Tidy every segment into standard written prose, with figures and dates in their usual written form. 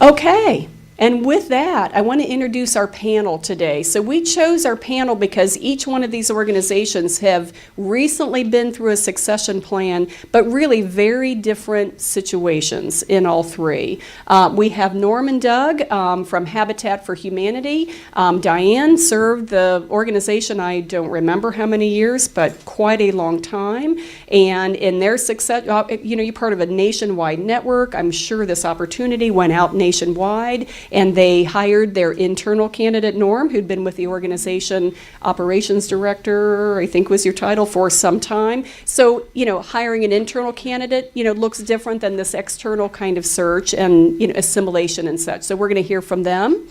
Okay, and with that, I want to introduce our panel today. So we chose our panel because each one of these organizations have recently been through a succession plan, but really very different situations in all three. We have Norm and Doug from Habitat for Humanity. Diane served the organization, I don't remember how many years, but quite a long time. And in their success, you're part of a nationwide network. I'm sure this opportunity went out nationwide. And they hired their internal candidate, Norm, who'd been with the organization operations director, I think was your title, for some time. So, hiring an internal candidate, looks different than this external kind of search and, assimilation and such. So we're going to hear from them.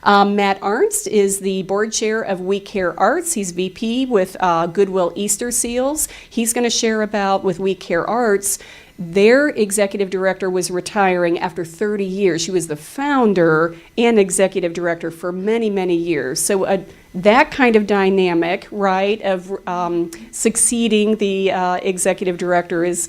Matt Arnst is the board chair of We Care Arts. He's VP with Goodwill Easter Seals. He's going to share about, with We Care Arts, their executive director was retiring after 30 years. She was the founder and executive director for many, many years. So that kind of dynamic, right, of succeeding the executive director is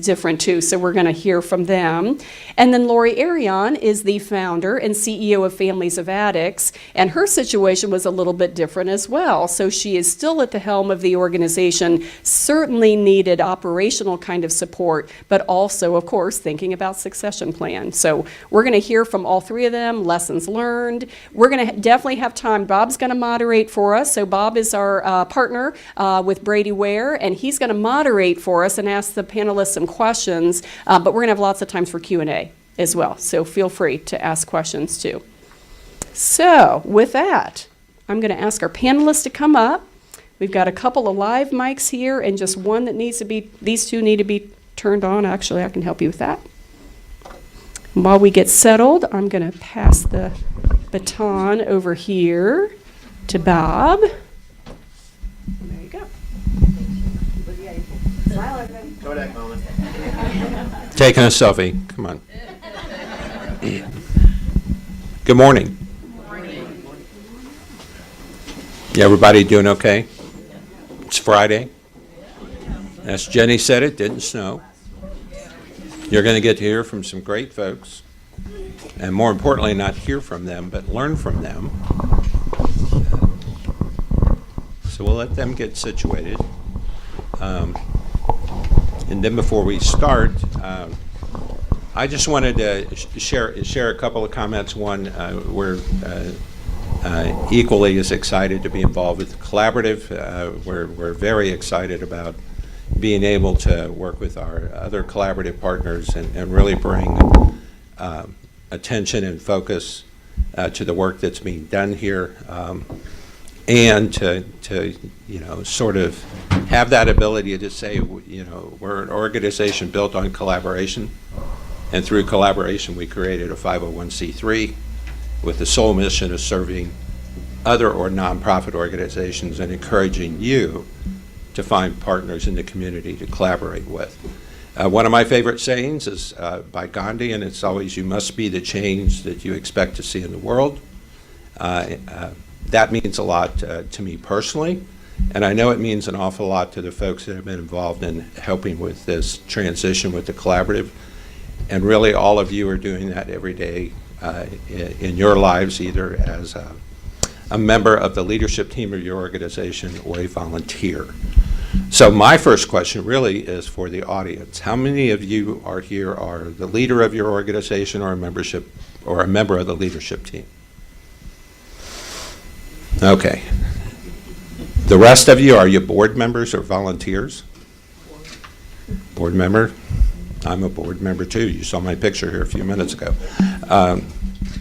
different too. So we're going to hear from them. And then Lori Arion is the founder and CEO of Families of Addicts, and her situation was a little bit different as well. So she is still at the helm of the organization, certainly needed operational kind of support, but also, of course, thinking about succession plan. So we're going to hear from all three of them, lessons learned. We're going to definitely have time. Bob's going to moderate for us. So Bob is our partner with Brady Ware, and he's going to moderate for us and ask the panelists some questions, but we're going to have lots of times for Q&A as well. So feel free to ask questions too. So with that, I'm going to ask our panelists to come up. We've got a couple of live mics here and just one that needs to be, these two need to be turned on. Actually, I can help you with that. While we get settled, I'm going to pass the baton over here to Bob. There you go. Kodak moment. Taking a selfie. Come on. Good morning. Good morning. Yeah, everybody doing okay? It's Friday. As Jenny said, it didn't snow. You're going to get to hear from some great folks. And more importantly, not hear from them, but learn from them. So we'll let them get situated. And then before we start, I just wanted to share a couple of comments. One, we're equally as excited to be involved with the collaborative. We're very excited about being able to work with our other collaborative partners and really bring attention and focus to the work that's being done here, and to sort of have that ability to say, we're an organization built on collaboration, and through collaboration we created a 501c3 with the sole mission of serving other or nonprofit organizations and encouraging you to find partners in the community to collaborate with. One of my favorite sayings is by Gandhi, and it's always, you must be the change that you expect to see in the world. That means a lot to me personally, and I know it means an awful lot to the folks that have been involved in helping with this transition with the collaborative. And really all of you are doing that every day in your lives, either as a member of the leadership team of your organization or a volunteer. So my first question really is for the audience. How many of you are here are the leader of your organization or a membership or a member of the leadership team? Okay. The rest of you, are you board members or volunteers? Board member? I'm a board member too. You saw my picture here a few minutes ago.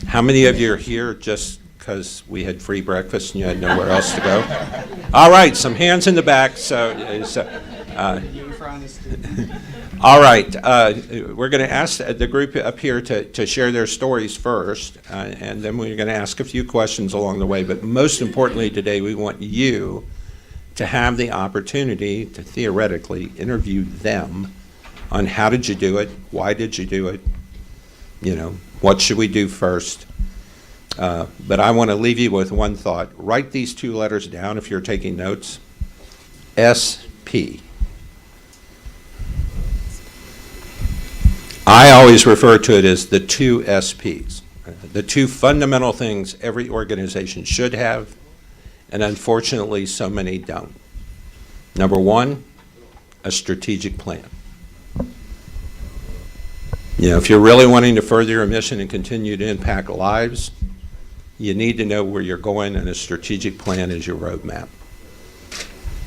How many of you are here just because we had free breakfast and you had nowhere else to go? All right, some hands in the back. All right, we're going to ask the group up here to share their stories first, and then we're going to ask a few questions along the way. But most importantly today, we want you to have the opportunity to theoretically interview them on how did you do it, why did you do it, what should we do first. But I want to leave you with one thought. Write these two letters down if you're taking notes. SP. I always refer to it as the two SPs, the two fundamental things every organization should have, and unfortunately, so many don't. Number one, a strategic plan. You know, if you're really wanting to further your mission and continue to impact lives, you need to know where you're going, and a strategic plan is your roadmap.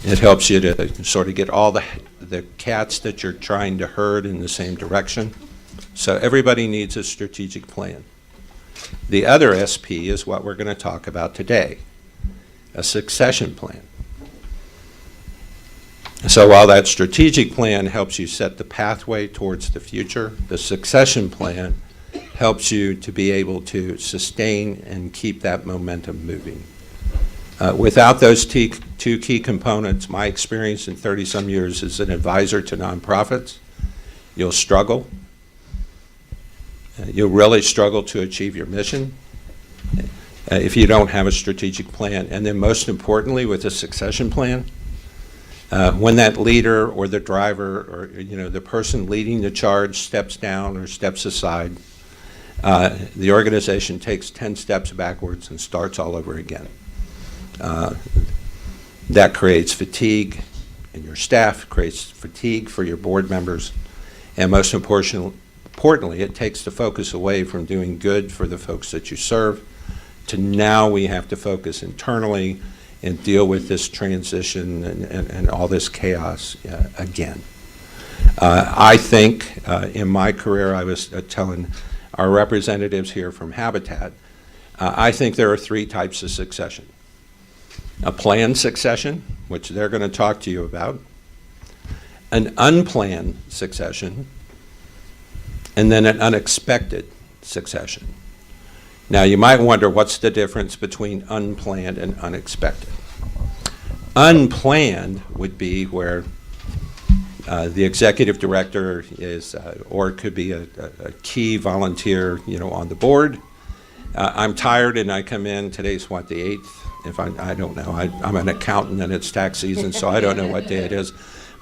It helps you to sort of get all the cats that you're trying to herd in the same direction. So everybody needs a strategic plan. The other SP is what we're going to talk about today, a succession plan. So while that strategic plan helps you set the pathway towards the future, the succession plan helps you to be able to sustain and keep that momentum moving. Without those two key components, my experience in 30-some years as an advisor to nonprofits, you'll struggle. You'll really struggle to achieve your mission if you don't have a strategic plan. And then most importantly, with a succession plan, when that leader or the driver or the person leading the charge steps down or steps aside, the organization takes 10 steps backwards and starts all over again. That creates fatigue in your staff, creates fatigue for your board members, and most importantly, it takes the focus away from doing good for the folks that you serve to now we have to focus internally and deal with this transition and all this chaos again. I think in my career, I was telling our representatives here from Habitat, I think there are three types of succession. A planned succession, which they're going to talk to you about, an unplanned succession, and then an unexpected succession. Now, you might wonder what's the difference between unplanned and unexpected. Unplanned would be where the executive director is, or it could be a key volunteer, on the board. I'm tired and I come in, today's what, the 8th? I don't know, I'm an accountant and it's tax season, so I don't know what day it is.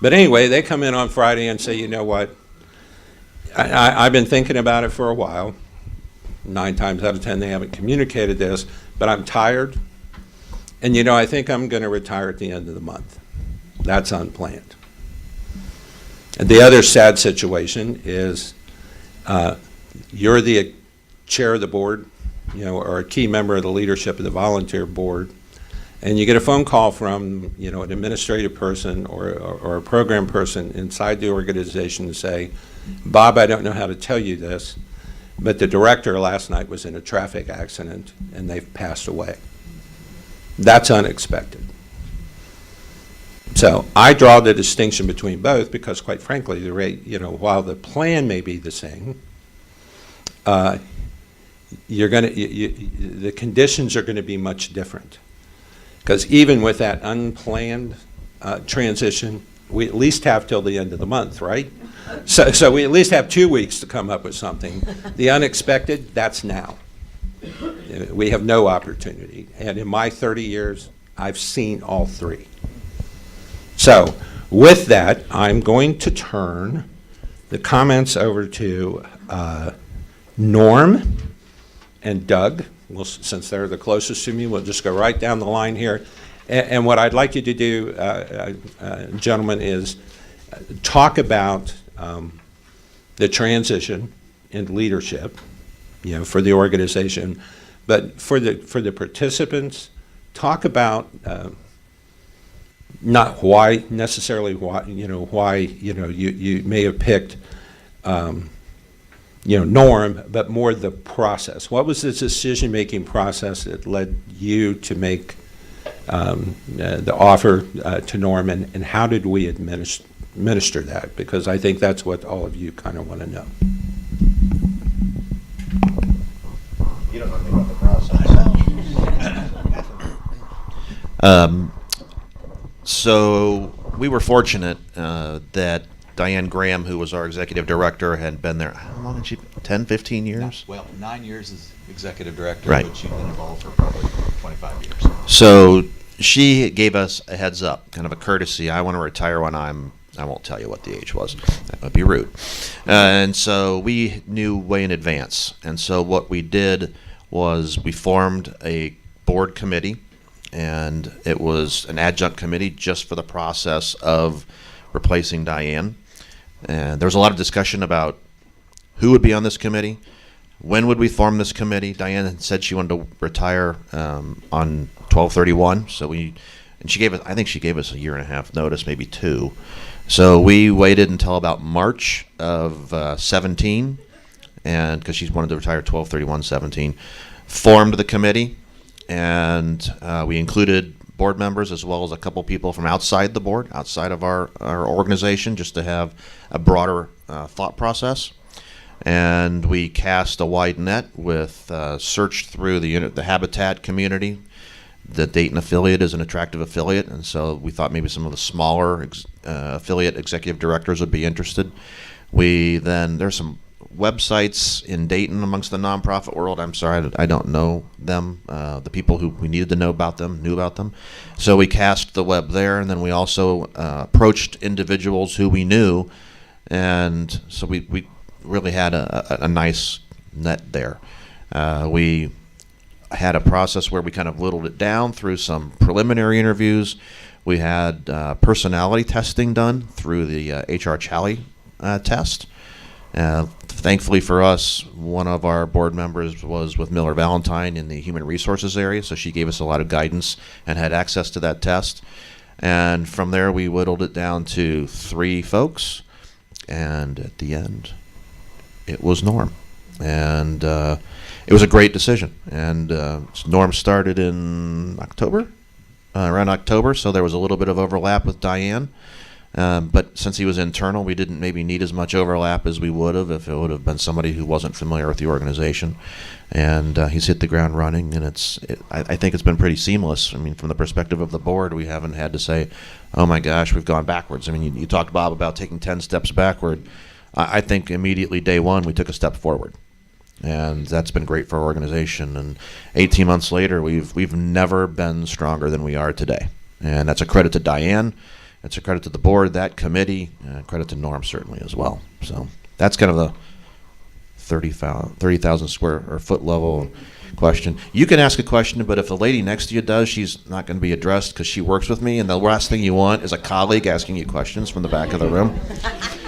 But anyway, they come in on Friday and say, you know what, I've been thinking about it for a while. 9 times out of 10 they haven't communicated this, but I'm tired. And I think I'm going to retire at the end of the month. That's unplanned. And the other sad situation is you're the chair of the board, or a key member of the leadership of the volunteer board, and you get a phone call from, an administrative person or a program person inside the organization to say, Bob, I don't know how to tell you this, but the director last night was in a traffic accident and they've passed away. That's unexpected. So I draw the distinction between both because, quite frankly, while the plan may be the same, the conditions are going to be much different. Because even with that unplanned transition, we at least have till the end of the month, right? So we at least have 2 weeks to come up with something. The unexpected, that's now. We have no opportunity. And in my 30 years, I've seen all three. So with that, I'm going to turn the comments over to Norm and Doug. Since they're the closest to me, we'll just go right down the line here. And what I'd like you to do, gentlemen, is talk about the transition in leadership, for the organization. But for the participants, talk about not why necessarily why you may have picked Norm, but more the process. What was the decision-making process that led you to make the offer to Norm, and how did we administer that? Because I think that's what all of you kind of want to know. You don't know anything about the process. So we were fortunate that Diane Graham, who was our executive director, had been there. How long had she been? 10, 15 years? Well, 9 years as executive director, Right. but she's been involved for probably 25 years. So she gave us a heads up, kind of a courtesy. I want to retire when I'm I won't tell you what the age was. That would be rude. And so we knew way in advance. And so what we did was we formed a board committee, and it was an adjunct committee just for the process of replacing Diane. And there was a lot of discussion about who would be on this committee, when would we form this committee. Diane had said she wanted to retire on 12/31, so and she gave us, I think she gave us a year and a half notice, maybe 2. So we waited until about March of 17, and because she wanted to retire 12/31/17, formed the committee, and we included board members as well as a couple people from outside the board, outside of our organization, just to have a broader thought process. And we cast a wide net with searched through the Habitat community. The Dayton affiliate is an attractive affiliate, and so we thought maybe some of the smaller affiliate executive directors would be interested. There's some websites in Dayton amongst the nonprofit world. I'm sorry, I don't know them. The people who we needed to know about them knew about them. So we cast the web there, and then we also approached individuals who we knew, and so we really had a nice net there. We had a process where we kind of whittled it down through some preliminary interviews. We had personality testing done through the HR Challey test. Thankfully for us, one of our board members was with Miller Valentine in the human resources area, so she gave us a lot of guidance and had access to that test. And from there, we whittled it down to 3 folks, and at the end, it was Norm. And it was a great decision. And Norm started in October, around October, so there was a little bit of overlap with Diane. But since he was internal, we didn't maybe need as much overlap as we would have if it would have been somebody who wasn't familiar with the organization. And he's hit the ground running, and I think it's been pretty seamless. I mean, from the perspective of the board, we haven't had to say, oh my gosh, we've gone backwards. I mean, you talked, Bob, about taking 10 steps backward. I think immediately day one, we took a step forward. And that's been great for our organization. And 18 months later, we've never been stronger than we are today. And that's a credit to Diane. It's a credit to the board, that committee, credit to Norm certainly as well. So that's kind of the 30,000 square or foot level question. You can ask a question, but if the lady next to you does, she's not going to be addressed because she works with me, and the last thing you want is a colleague asking you questions from the back of the room.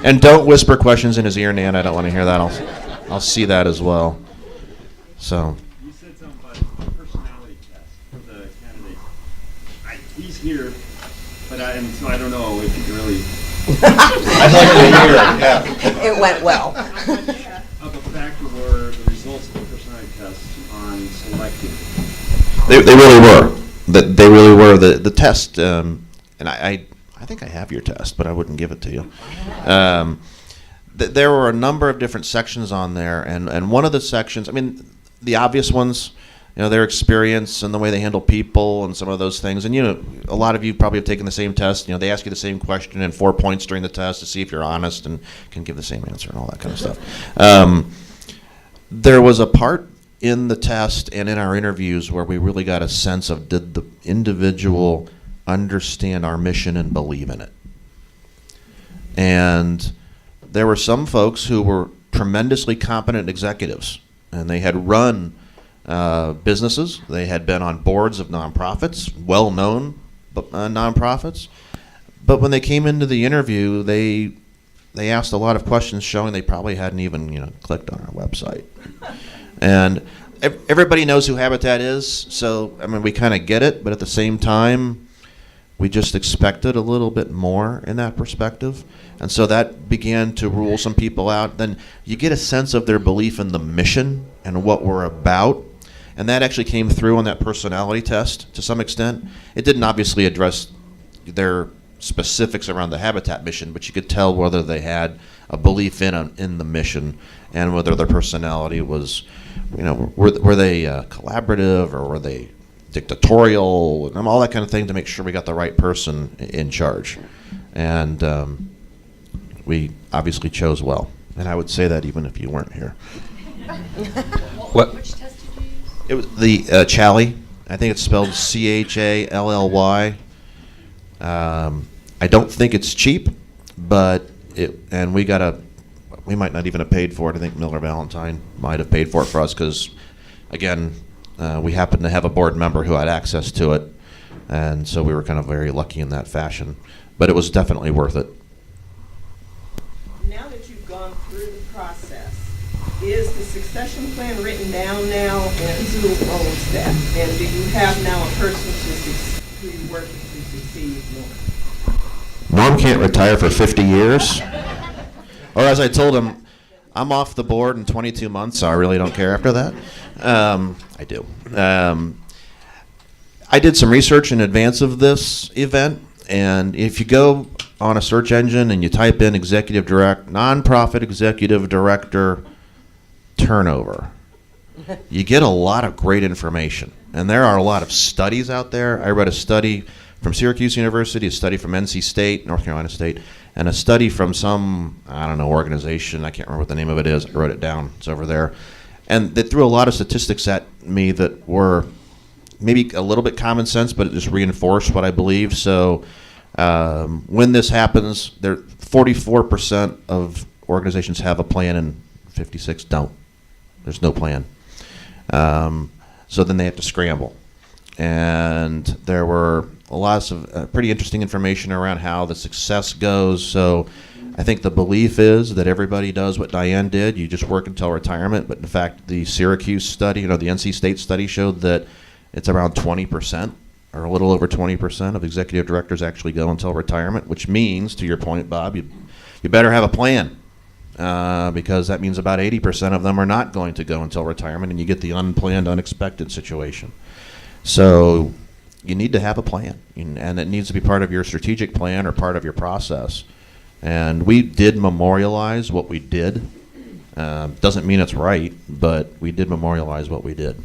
And don't whisper questions in his ear, Nan. I don't want to hear that. I'll see that as well. So. You said something about the personality test for the candidate. He's here, but so I don't know if you really. I'd like to hear it. Yeah. It went well. How much of a factor were the results of the personality test on selecting? They really were. They really were. The test, and I think I have your test, but I wouldn't give it to you. There were a number of different sections on there, and one of the sections, I mean, the obvious ones, their experience and the way they handle people and some of those things. And, a lot of you probably have taken the same test. They ask you the same question and 4 points during the test to see if you're honest and can give the same answer and all that kind of stuff. There was a part in the test and in our interviews where we really got a sense of, did the individual understand our mission and believe in it? And there were some folks who were tremendously competent executives, and they had run businesses. They had been on boards of nonprofits, well-known nonprofits. But when they came into the interview, they asked a lot of questions showing they probably hadn't even clicked on our website. And everybody knows who Habitat is, so I mean we kind of get it. But at the same time, we just expected a little bit more in that perspective. And so that began to rule some people out. Then you get a sense of their belief in the mission and what we're about. And that actually came through on that personality test to some extent. It didn't obviously address their specifics around the Habitat mission, but you could tell whether they had a belief in the mission and whether their personality was, were they collaborative or were they dictatorial and all that kind of thing to make sure we got the right person in charge. And we obviously chose well. And I would say that even if you weren't here. Which test did you use? It was the Challey. I think it's spelled Chally. I don't think it's cheap, and we might not even have paid for it. I think Miller Valentine might have paid for it for us because, again, we happened to have a board member who had access to it, and so we were kind of very lucky in that fashion. But it was definitely worth it. Now that you've gone through the process, is the succession plan written down now, and who owns that? And do you have now a person who you're working to succeed Norm? Norm can't retire for 50 years. Or as I told him, I'm off the board in 22 months, so I really don't care after that. I do. I did some research in advance of this event, and if you go on a search engine and you type in nonprofit executive director turnover, you get a lot of great information. And there are a lot of studies out there. I read a study from Syracuse University, a study from NC State, North Carolina State, and a study from some, I don't know, organization. I can't remember what the name of it is. I wrote it down. It's over there. And they threw a lot of statistics at me that were maybe a little bit common sense, but it just reinforced what I believe. So when this happens, 44% of organizations have a plan and 56 don't. There's no plan. So then they have to scramble. And there were lots of pretty interesting information around how the success goes. So I think the belief is that everybody does what Diane did. You just work until retirement. But in fact, the Syracuse study, the NC State study showed that it's around 20% or a little over 20% of executive directors actually go until retirement, which means, to your point, Bob, you better have a plan. Because that means about 80% of them are not going to go until retirement, and you get the unplanned, unexpected situation. So you need to have a plan, and it needs to be part of your strategic plan or part of your process. And we did memorialize what we did. Doesn't mean it's right, but we did memorialize what we did.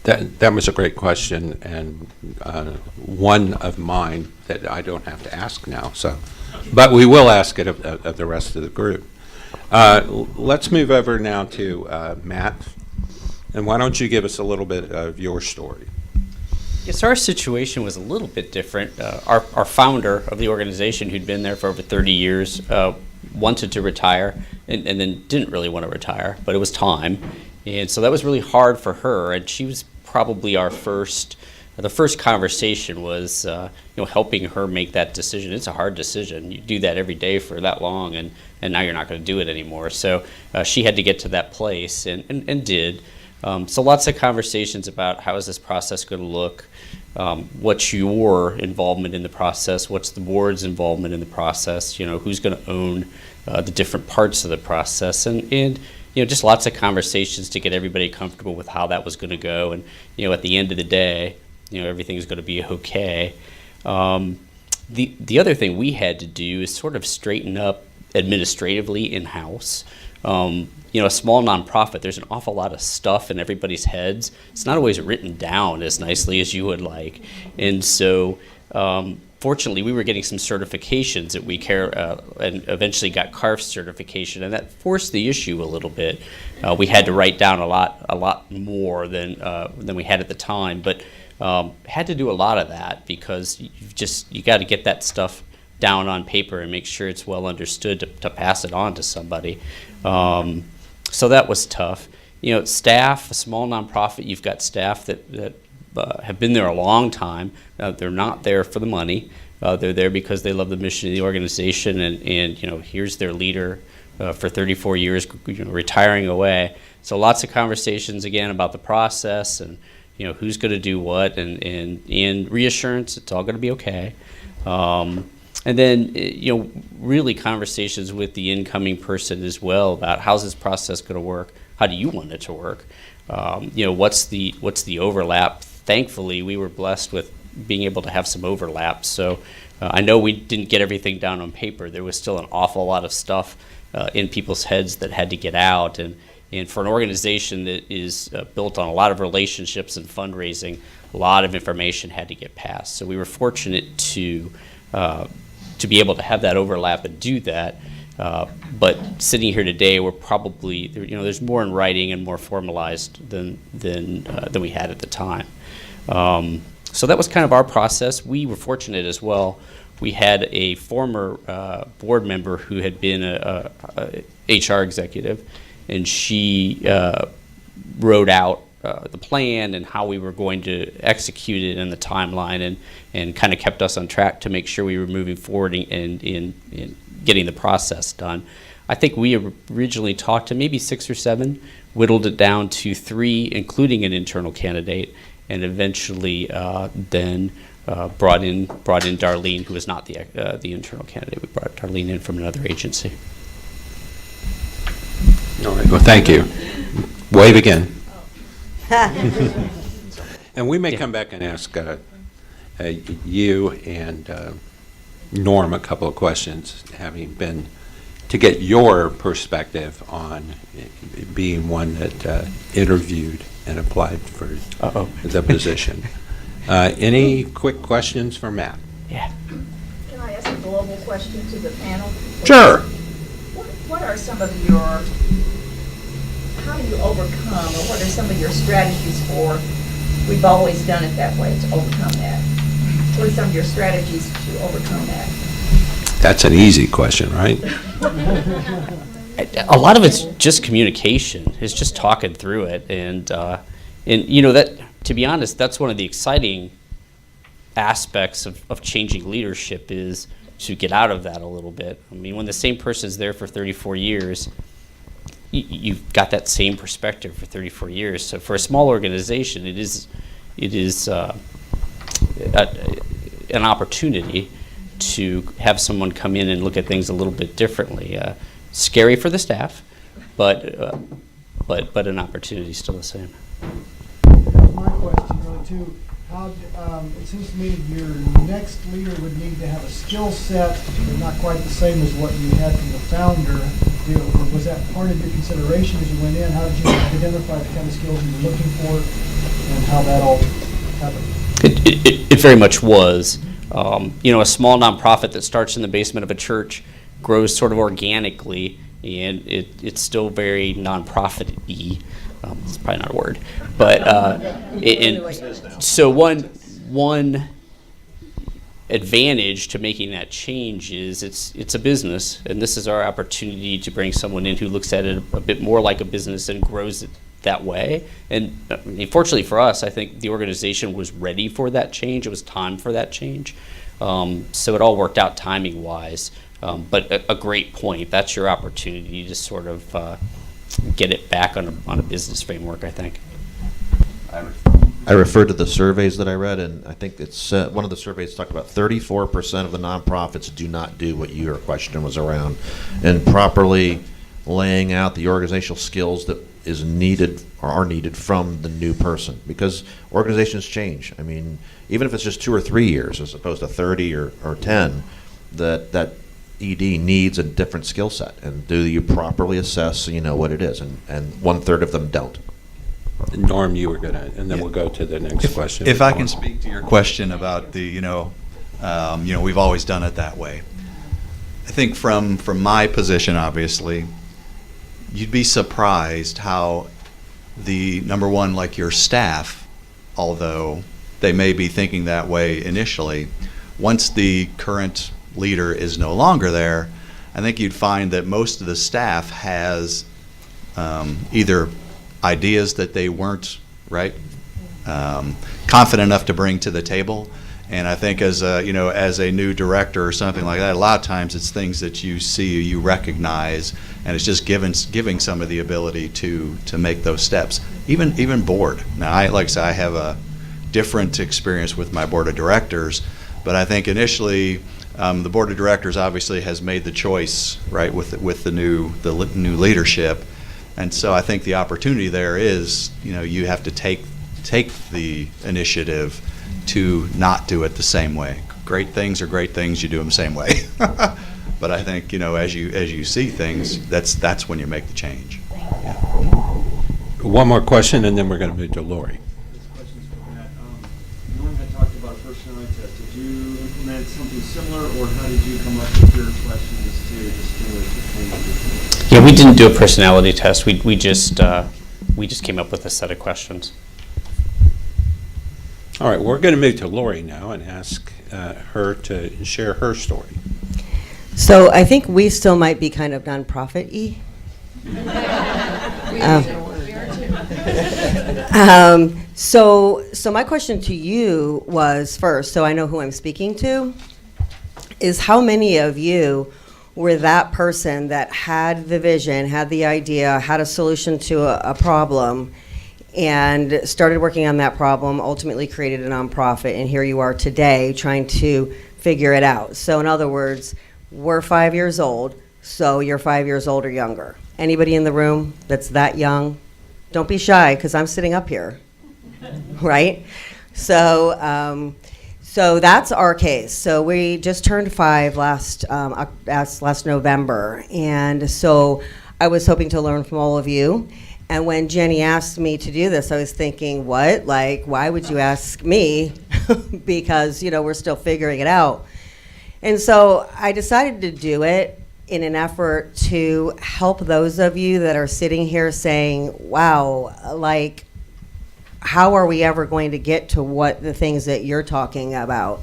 That was a great question, and one of mine that I don't have to ask now. So, but we will ask it of the rest of the group. Let's move over now to Matt, and why don't you give us a little bit of your story? Yes, our situation was a little bit different. Our founder of the organization, who'd been there for over 30 years, wanted to retire and then didn't really want to retire, but it was time. And so that was really hard for her, and she was probably the first conversation was helping her make that decision. It's a hard decision. You do that every day for that long, and now you're not going to do it anymore. So she had to get to that place and did. So lots of conversations about how is this process going to look, what's your involvement in the process, what's the board's involvement in the process, who's going to own the different parts of the process, and just lots of conversations to get everybody comfortable with how that was going to go. And at the end of the day, everything's going to be okay. The other thing we had to do is sort of straighten up administratively in-house. A small nonprofit, there's an awful lot of stuff in everybody's heads. It's not always written down as nicely as you would like. And so, fortunately, we were getting some certifications that we and eventually got CARF certification, and that forced the issue a little bit. We had to write down a lot more than we had at the time, but had to do a lot of that because you got to get that stuff down on paper and make sure it's well understood to pass it on to somebody. So that was tough. Staff, a small nonprofit, you've got staff that have been there a long time. They're not there for the money. They're there because they love the mission of the organization, and here's their leader for 34 years, retiring away. So lots of conversations again about the process and who's going to do what, and reassurance it's all going to be okay. And then, really conversations with the incoming person as well about how's this process going to work? How do you want it to work? What's the overlap? Thankfully, we were blessed with being able to have some overlaps. So I know we didn't get everything down on paper. There was still an awful lot of stuff in people's heads that had to get out. And for an organization that is built on a lot of relationships and fundraising, a lot of information had to get passed. So we were fortunate to be able to have that overlap and do that. But sitting here today, we're probably there's more in writing and more formalized than we had at the time. So that was kind of our process. We were fortunate as well. We had a former board member who had been a HR executive, and she wrote out the plan and how we were going to execute it and the timeline, and kind of kept us on track to make sure we were moving forward in getting the process done. I think we originally talked to maybe 6 or 7, whittled it down to 3, including an internal candidate, and eventually then brought in Darlene, who was not the internal candidate. We brought Darlene in from another agency. All right, well, thank you. Wave again. And we may Yeah. come back and ask you and Norm a couple of questions, having been, to get your perspective on being one that interviewed and applied for the position. Any quick questions for Matt? Yeah. Can I ask a global question to the panel? Sure. What are some of your, how do you overcome, or what are some of your strategies for, we've always done it that way, to overcome that? What are some of your strategies to overcome that? That's an easy question, right? A lot of it's just communication. It's just talking through it, and you know, that, to be honest, that's one of the exciting aspects of changing leadership, is to get out of that a little bit. I mean, when the same person's there for 34 years, you've got that same perspective for 34 years. So for a small organization, it is an opportunity to have someone come in and look at things a little bit differently. Scary for the staff, but an opportunity still the same. My question really too, it seems to me that your next leader would need to have a skill set but not quite the same as what you had from the founder. Was that part of your consideration as you went in? How did you identify the kind of skills you were looking for, and how that all happened? It very much was. You know, a small nonprofit that starts in the basement of a church grows sort of organically, and it's still very nonprofit-y. It's probably not a word, but so one advantage to making that change is it's a business, and this is our opportunity to bring someone in who looks at it a bit more like a business and grows it that way. And fortunately for us, I think the organization was ready for that change. It was time for that change. So it all worked out timing-wise. But a great point. That's your opportunity to sort of get it back on a business framework, I think. I referred to the surveys that I read, and I think it's one of the surveys talked about 34% of the nonprofits do not do what your question was around, and properly laying out the organizational skills that is needed or are needed from the new person, because organizations change. I mean, even if it's just 2 or 3 years as opposed to 30 or 10, that ED needs a different skill set. And do you properly assess, what it is? And 1/3 of them don't. Norm, you were gonna, and then we'll go to the next question. If I can speak to your question about the, we've always done it that way. I think from my position, obviously, you'd be surprised how the, number one, like your staff, although they may be thinking that way initially, once the current leader is no longer there, I think you'd find that most of the staff has either ideas that they weren't confident enough to bring to the table. And I think as a new director or something like that, a lot of times it's things that you see, you recognize, and it's just giving some of the ability to make those steps. Even board. Now, like I said, I have a different experience with my board of directors, but I think initially the board of directors obviously has made the choice, with the new leadership. And so I think the opportunity there is, you have to take the initiative to not do it the same way. Great things are great things, you do them the same way. But I think, as you see things, that's when you make the change. Yeah. One more question, and then we're going to move to Lori. This question's for Matt. Norm had talked about a personality test. Did you implement something similar, or how did you come up with your questions to distinguish between the two? Yeah, we didn't do a personality test. We just came up with a set of questions. All right, we're going to move to Lori now and ask her to share her story. So I think we still might be kind of nonprofit-y. So my question to you was first, so I know who I'm speaking to, is how many of you were that person that had the vision, had the idea, had a solution to a problem, and started working on that problem, ultimately created a nonprofit, and here you are today trying to figure it out. So in other words, we're 5 years old, so you're 5 years old or younger. Anybody in the room that's that young? Don't be shy, because I'm sitting up here, right? So that's our case. So we just turned 5 last November, and so I was hoping to learn from all of you. And when Jenny asked me to do this, I was thinking, what? Like, why would you ask me? Because, we're still figuring it out. And so I decided to do it in an effort to help those of you that are sitting here saying, wow, like, how are we ever going to get to what the things that you're talking about?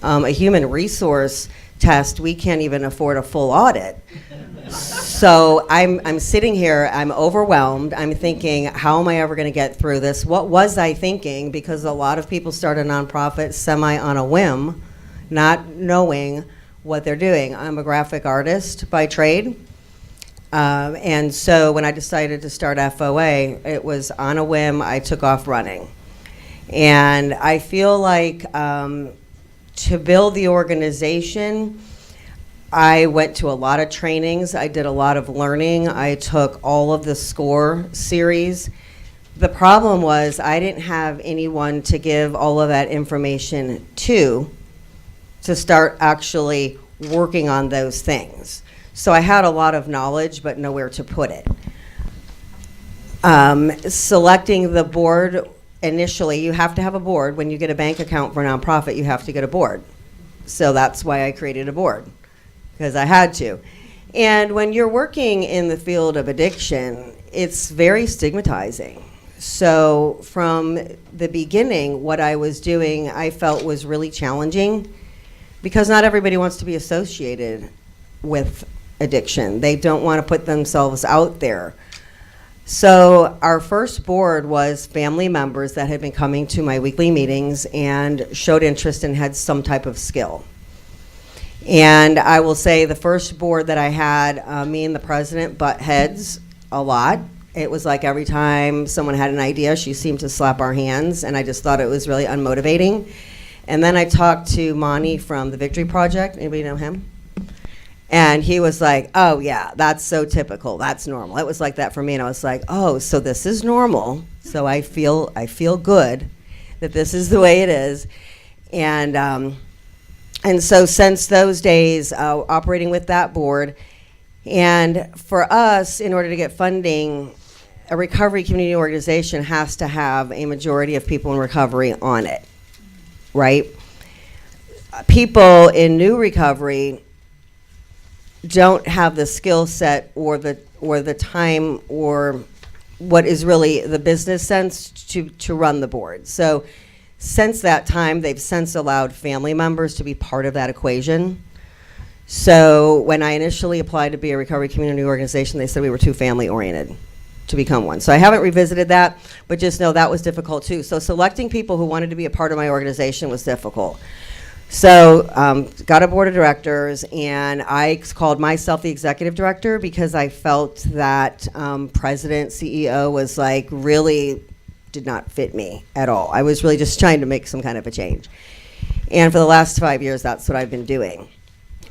A human resource test, we can't even afford a full audit. So I'm sitting here, I'm overwhelmed, I'm thinking, how am I ever gonna get through this? What was I thinking? Because a lot of people start a nonprofit semi on a whim, not knowing what they're doing. I'm a graphic artist by trade. And so when I decided to start FOA, it was on a whim, I took off running. And I feel like to build the organization, I went to a lot of trainings, I did a lot of learning, I took all of the SCORE series. The problem was I didn't have anyone to give all of that information to start actually working on those things. So I had a lot of knowledge, but nowhere to put it. Selecting the board, initially, you have to have a board. When you get a bank account for a nonprofit, you have to get a board. So that's why I created a board, because I had to. And when you're working in the field of addiction, it's very stigmatizing. So from the beginning, what I was doing, I felt was really challenging, because not everybody wants to be associated with addiction. They don't want to put themselves out there. So our first board was family members that had been coming to my weekly meetings and showed interest and had some type of skill. And I will say the first board that I had, me and the president butt heads a lot. It was like every time someone had an idea, she seemed to slap our hands, and I just thought it was really unmotivating. And then I talked to Monty from the Victory Project. Anybody know him? And he was like, oh yeah, that's so typical, that's normal. It was like that for me, and I was like, oh, so this is normal. So I feel good that this is the way it is. And so since those days, operating with that board, and for us, in order to get funding, a recovery community organization has to have a majority of people in recovery on it, right? People in new recovery don't have the skill set or the time or what is really the business sense to run the board. So since that time, they've since allowed family members to be part of that equation. So when I initially applied to be a recovery community organization, they said we were too family oriented to become one. So I haven't revisited that, but just know that was difficult too. So selecting people who wanted to be a part of my organization was difficult. So got a board of directors, and I called myself the executive director because I felt that president, CEO was like really did not fit me at all. I was really just trying to make some kind of a change. And for the last 5 years, that's what I've been doing.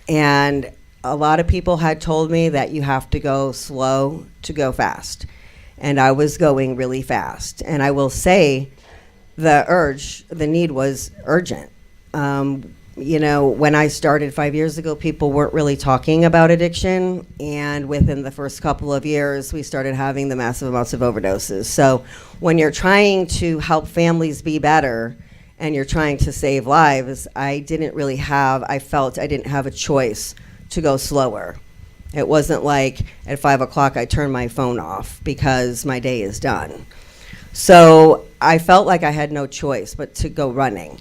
And a lot of people had told me that you have to go slow to go fast. And I was going really fast. And I will say the need was urgent. When I started 5 years ago, people weren't really talking about addiction, and within the first couple of years, we started having the massive amounts of overdoses. So when you're trying to help families be better and you're trying to save lives, I felt I didn't have a choice to go slower. It wasn't like at 5 o'clock I turned my phone off because my day is done. So I felt like I had no choice but to go running.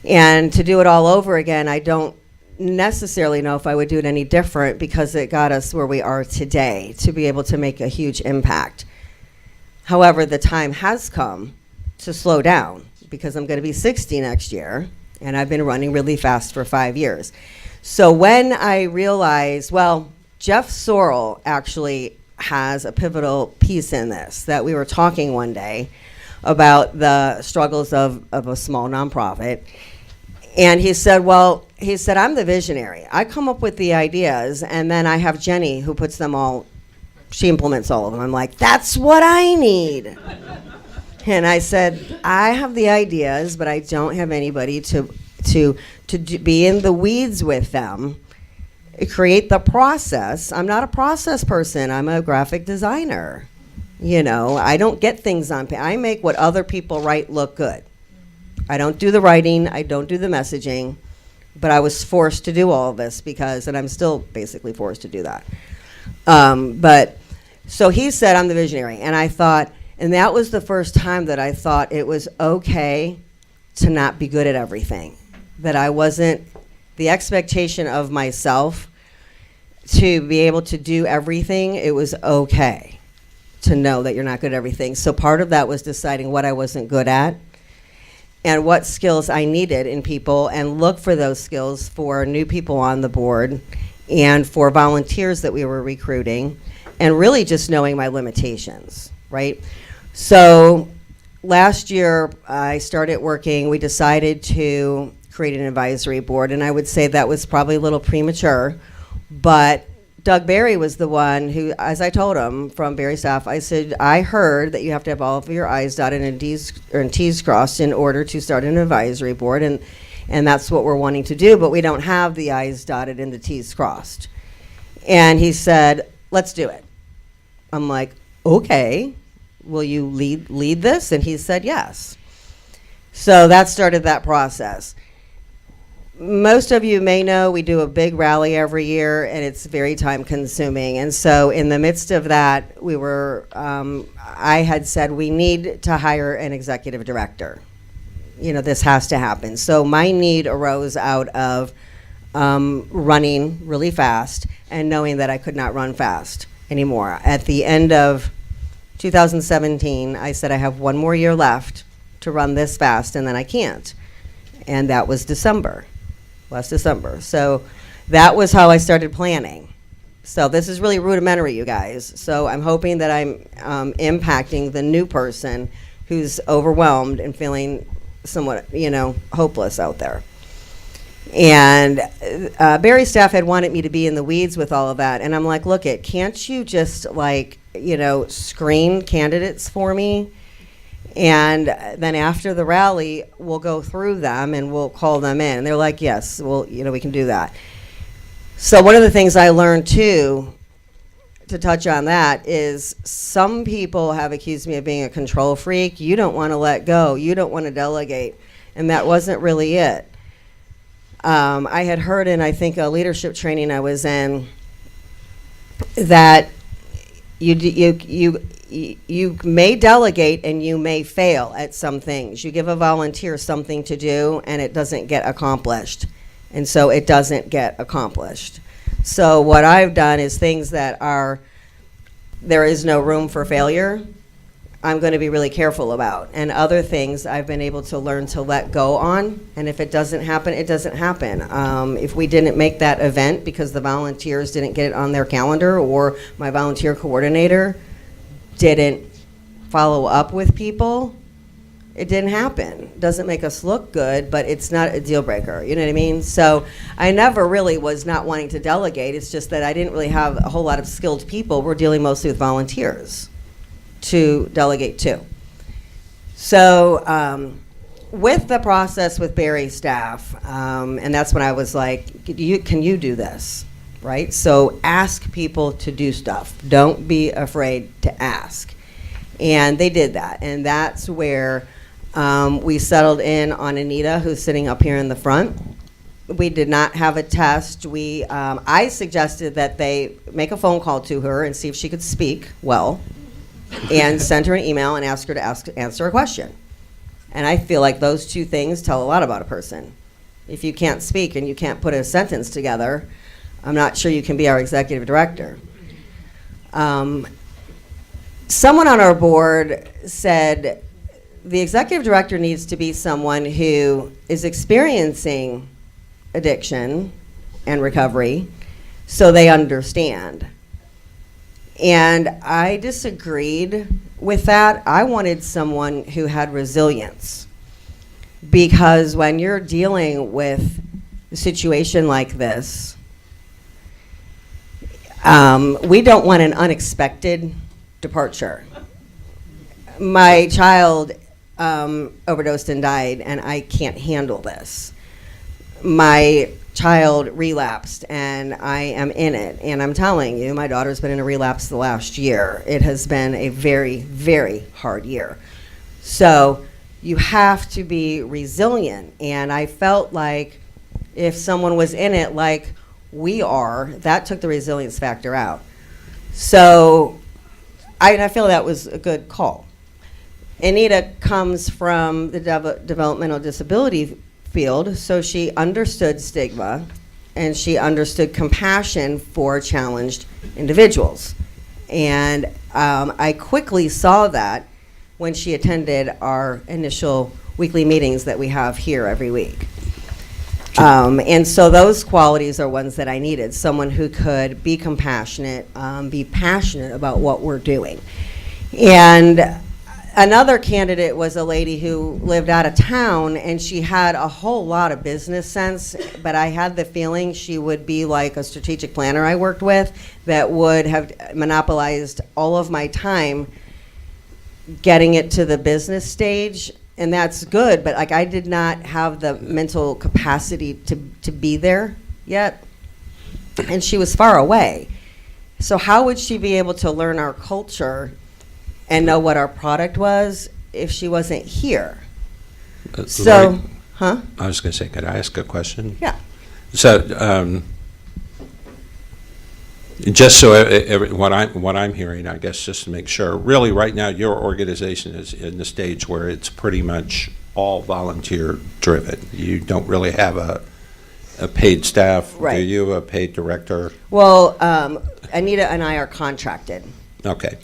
And to do it all over again, I don't necessarily know if I would do it any different, because it got us where we are today to be able to make a huge impact. However, the time has come to slow down, because I'm going to be 60 next year, and I've been running really fast for 5 years. So when I realized, well, Jeff Sorrell actually has a pivotal piece in this, that we were talking one day about the struggles of a small nonprofit. And he said, I'm the visionary. I come up with the ideas, and then I have Jenny who puts them all, she implements all of them. I'm like, that's what I need. And I said, I have the ideas, but I don't have anybody to be in the weeds with them, create the process. I'm not a process person. I'm a graphic designer. You know, I don't get things on paper. I make what other people write look good. I don't do the writing, I don't do the messaging, but I was forced to do all of this because, and I'm still basically forced to do that. But so he said, I'm the visionary. And I thought, and that was the first time that I thought it was okay to not be good at everything. That I wasn't, the expectation of myself to be able to do everything, it was okay to know that you're not good at everything. So part of that was deciding what I wasn't good at and what skills I needed in people, and look for those skills for new people on the board and for volunteers that we were recruiting, and really just knowing my limitations, right? So last year I started working, we decided to create an advisory board, and I would say that was probably a little premature, but Doug Barry was the one who, as I told him from Barry staff, I said, I heard that you have to have all of your I's dotted and T's crossed in order to start an advisory board, and that's what we're wanting to do, but we don't have the I's dotted and the T's crossed. And he said, let's do it. I'm like, okay, will you lead this? And he said yes. So that started that process. Most of you may know we do a big rally every year, and it's very time consuming. And so in the midst of that, we were, I had said we need to hire an executive director. You know, this has to happen. So my need arose out of running really fast and knowing that I could not run fast anymore. At the end of 2017, I said I have one more year left to run this fast, and then I can't. And that was last December. So that was how I started planning. So this is really rudimentary, you guys. So I'm hoping that I'm impacting the new person who's overwhelmed and feeling somewhat, hopeless out there. And Barry's staff had wanted me to be in the weeds with all of that. And I'm like, look, can't you just screen candidates for me? And then after the rally, we'll go through them and we'll call them in. And they're like, yes, well, we can do that. So one of the things I learned too, to touch on that, is some people have accused me of being a control freak. You don't want to let go. You don't want to delegate. And that wasn't really it. I had heard in, I think, a leadership training I was in, that you may delegate and you may fail at some things. You give a volunteer something to do and it doesn't get accomplished. And so it doesn't get accomplished. So what I've done is things that there is no room for failure, I'm going to be really careful about. And other things I've been able to learn to let go on. And if it doesn't happen, it doesn't happen. If we didn't make that event because the volunteers didn't get it on their calendar, or my volunteer coordinator didn't follow up with people, it didn't happen. Doesn't make us look good, but it's not a deal breaker. You know what I mean? So I never really was not wanting to delegate. It's just that I didn't really have a whole lot of skilled people. We're dealing mostly with volunteers to delegate to. So with the process with Barry's staff, and that's when I was like, can you do this? Right? So ask people to do stuff. Don't be afraid to ask. And they did that. And that's where we settled in on Anita, who's sitting up here in the front. We did not have a test. I suggested that they make a phone call to her and see if she could speak well. and send her an email and ask her to answer a question. And I feel like those two things tell a lot about a person. If you can't speak and you can't put a sentence together, I'm not sure you can be our executive director. Someone on our board said the executive director needs to be someone who is experiencing addiction and recovery so they understand. And I disagreed with that. I wanted someone who had resilience, because when you're dealing with a situation like this, we don't want an unexpected departure. My child overdosed and died, and I can't handle this. My child relapsed, and I am in it. And I'm telling you, my daughter's been in a relapse the last year. It has been a very, very hard year. So you have to be resilient. And I felt like if someone was in it like we are, that took the resilience factor out. So I feel that was a good call. Anita comes from the developmental disability field, so she understood stigma and she understood compassion for challenged individuals. And I quickly saw that when she attended our initial weekly meetings that we have here every week. And so those qualities are ones that I needed, someone who could be compassionate, be passionate about what we're doing. And another candidate was a lady who lived out of town, and she had a whole lot of business sense, but I had the feeling she would be like a strategic planner I worked with that would have monopolized all of my time getting it to the business stage. And that's good, but like I did not have the mental capacity to be there yet, and she was far away. So how would she be able to learn our culture and know what our product was if she wasn't here? So, Lori, I was going to say, could I ask a question? Yeah. So, just so what I'm hearing, I guess, just to make sure, really right now your organization is in the stage where it's pretty much all volunteer driven. You don't really have a paid staff, Right. do you? A paid director? Well, Anita and I are contracted. Okay.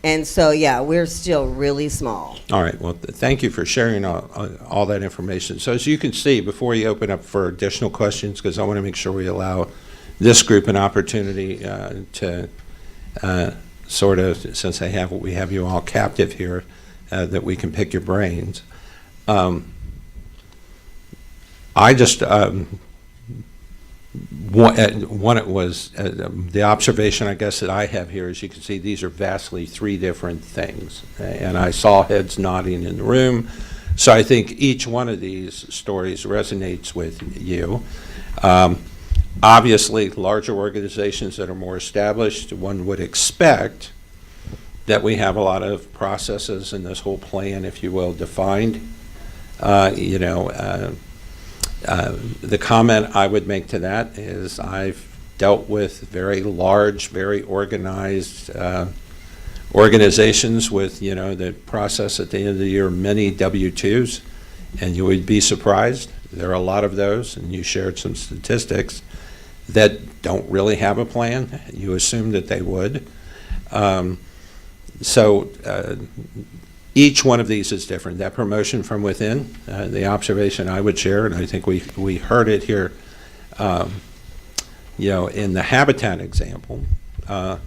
And so, yeah, we're still really small. All right. Well, thank you for sharing all that information. So as you can see, before you open up for additional questions, because I want to make sure we allow this group an opportunity to sort of, since we have you all captive here, that we can pick your brains. I just the observation I guess that I have here is you can see these are vastly three different things, and I saw heads nodding in the room. So I think each one of these stories resonates with you. Obviously, larger organizations that are more established, one would expect that we have a lot of processes in this whole plan, if you will, defined. The comment I would make to that is I've dealt with very large, very organized organizations with, the process at the end of the year, many W-2s, and you would be surprised. There are a lot of those, and you shared some statistics that don't really have a plan. You assume that they would. Each one of these is different. That promotion from within, the observation I would share, and I think we heard it here, in the Habitat example. Part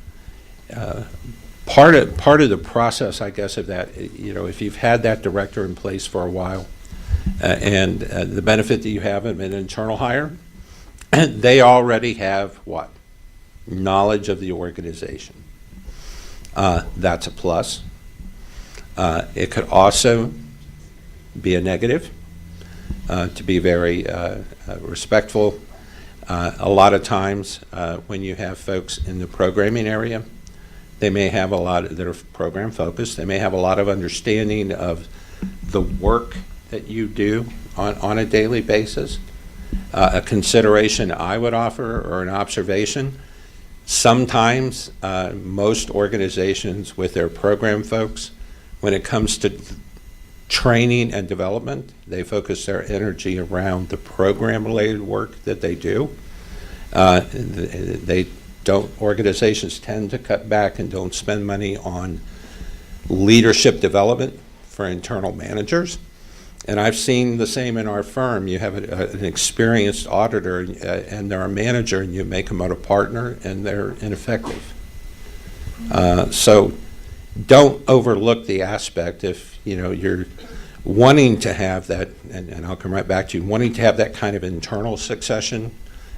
of the process, I guess, of that, if you've had that director in place for a while, and the benefit that you have of an internal hire, they already have what? Knowledge of the organization. That's a plus. It could also be a negative, to be very respectful. A lot of times when you have folks in the programming area, they may have a lot that are program focused. They may have a lot of understanding of the work that you do on a daily basis. A consideration I would offer, or an observation, Sometimes, most organizations with their program folks, when it comes to training and development, they focus their energy around the program-related work that they do. Organizations tend to cut back and don't spend money on leadership development for internal managers. And I've seen the same in our firm. You have an experienced auditor and they're a manager, and you make them a partner, and they're ineffective. So don't overlook the aspect if you're wanting to have that, and I'll come right back to you, wanting to have that kind of internal succession.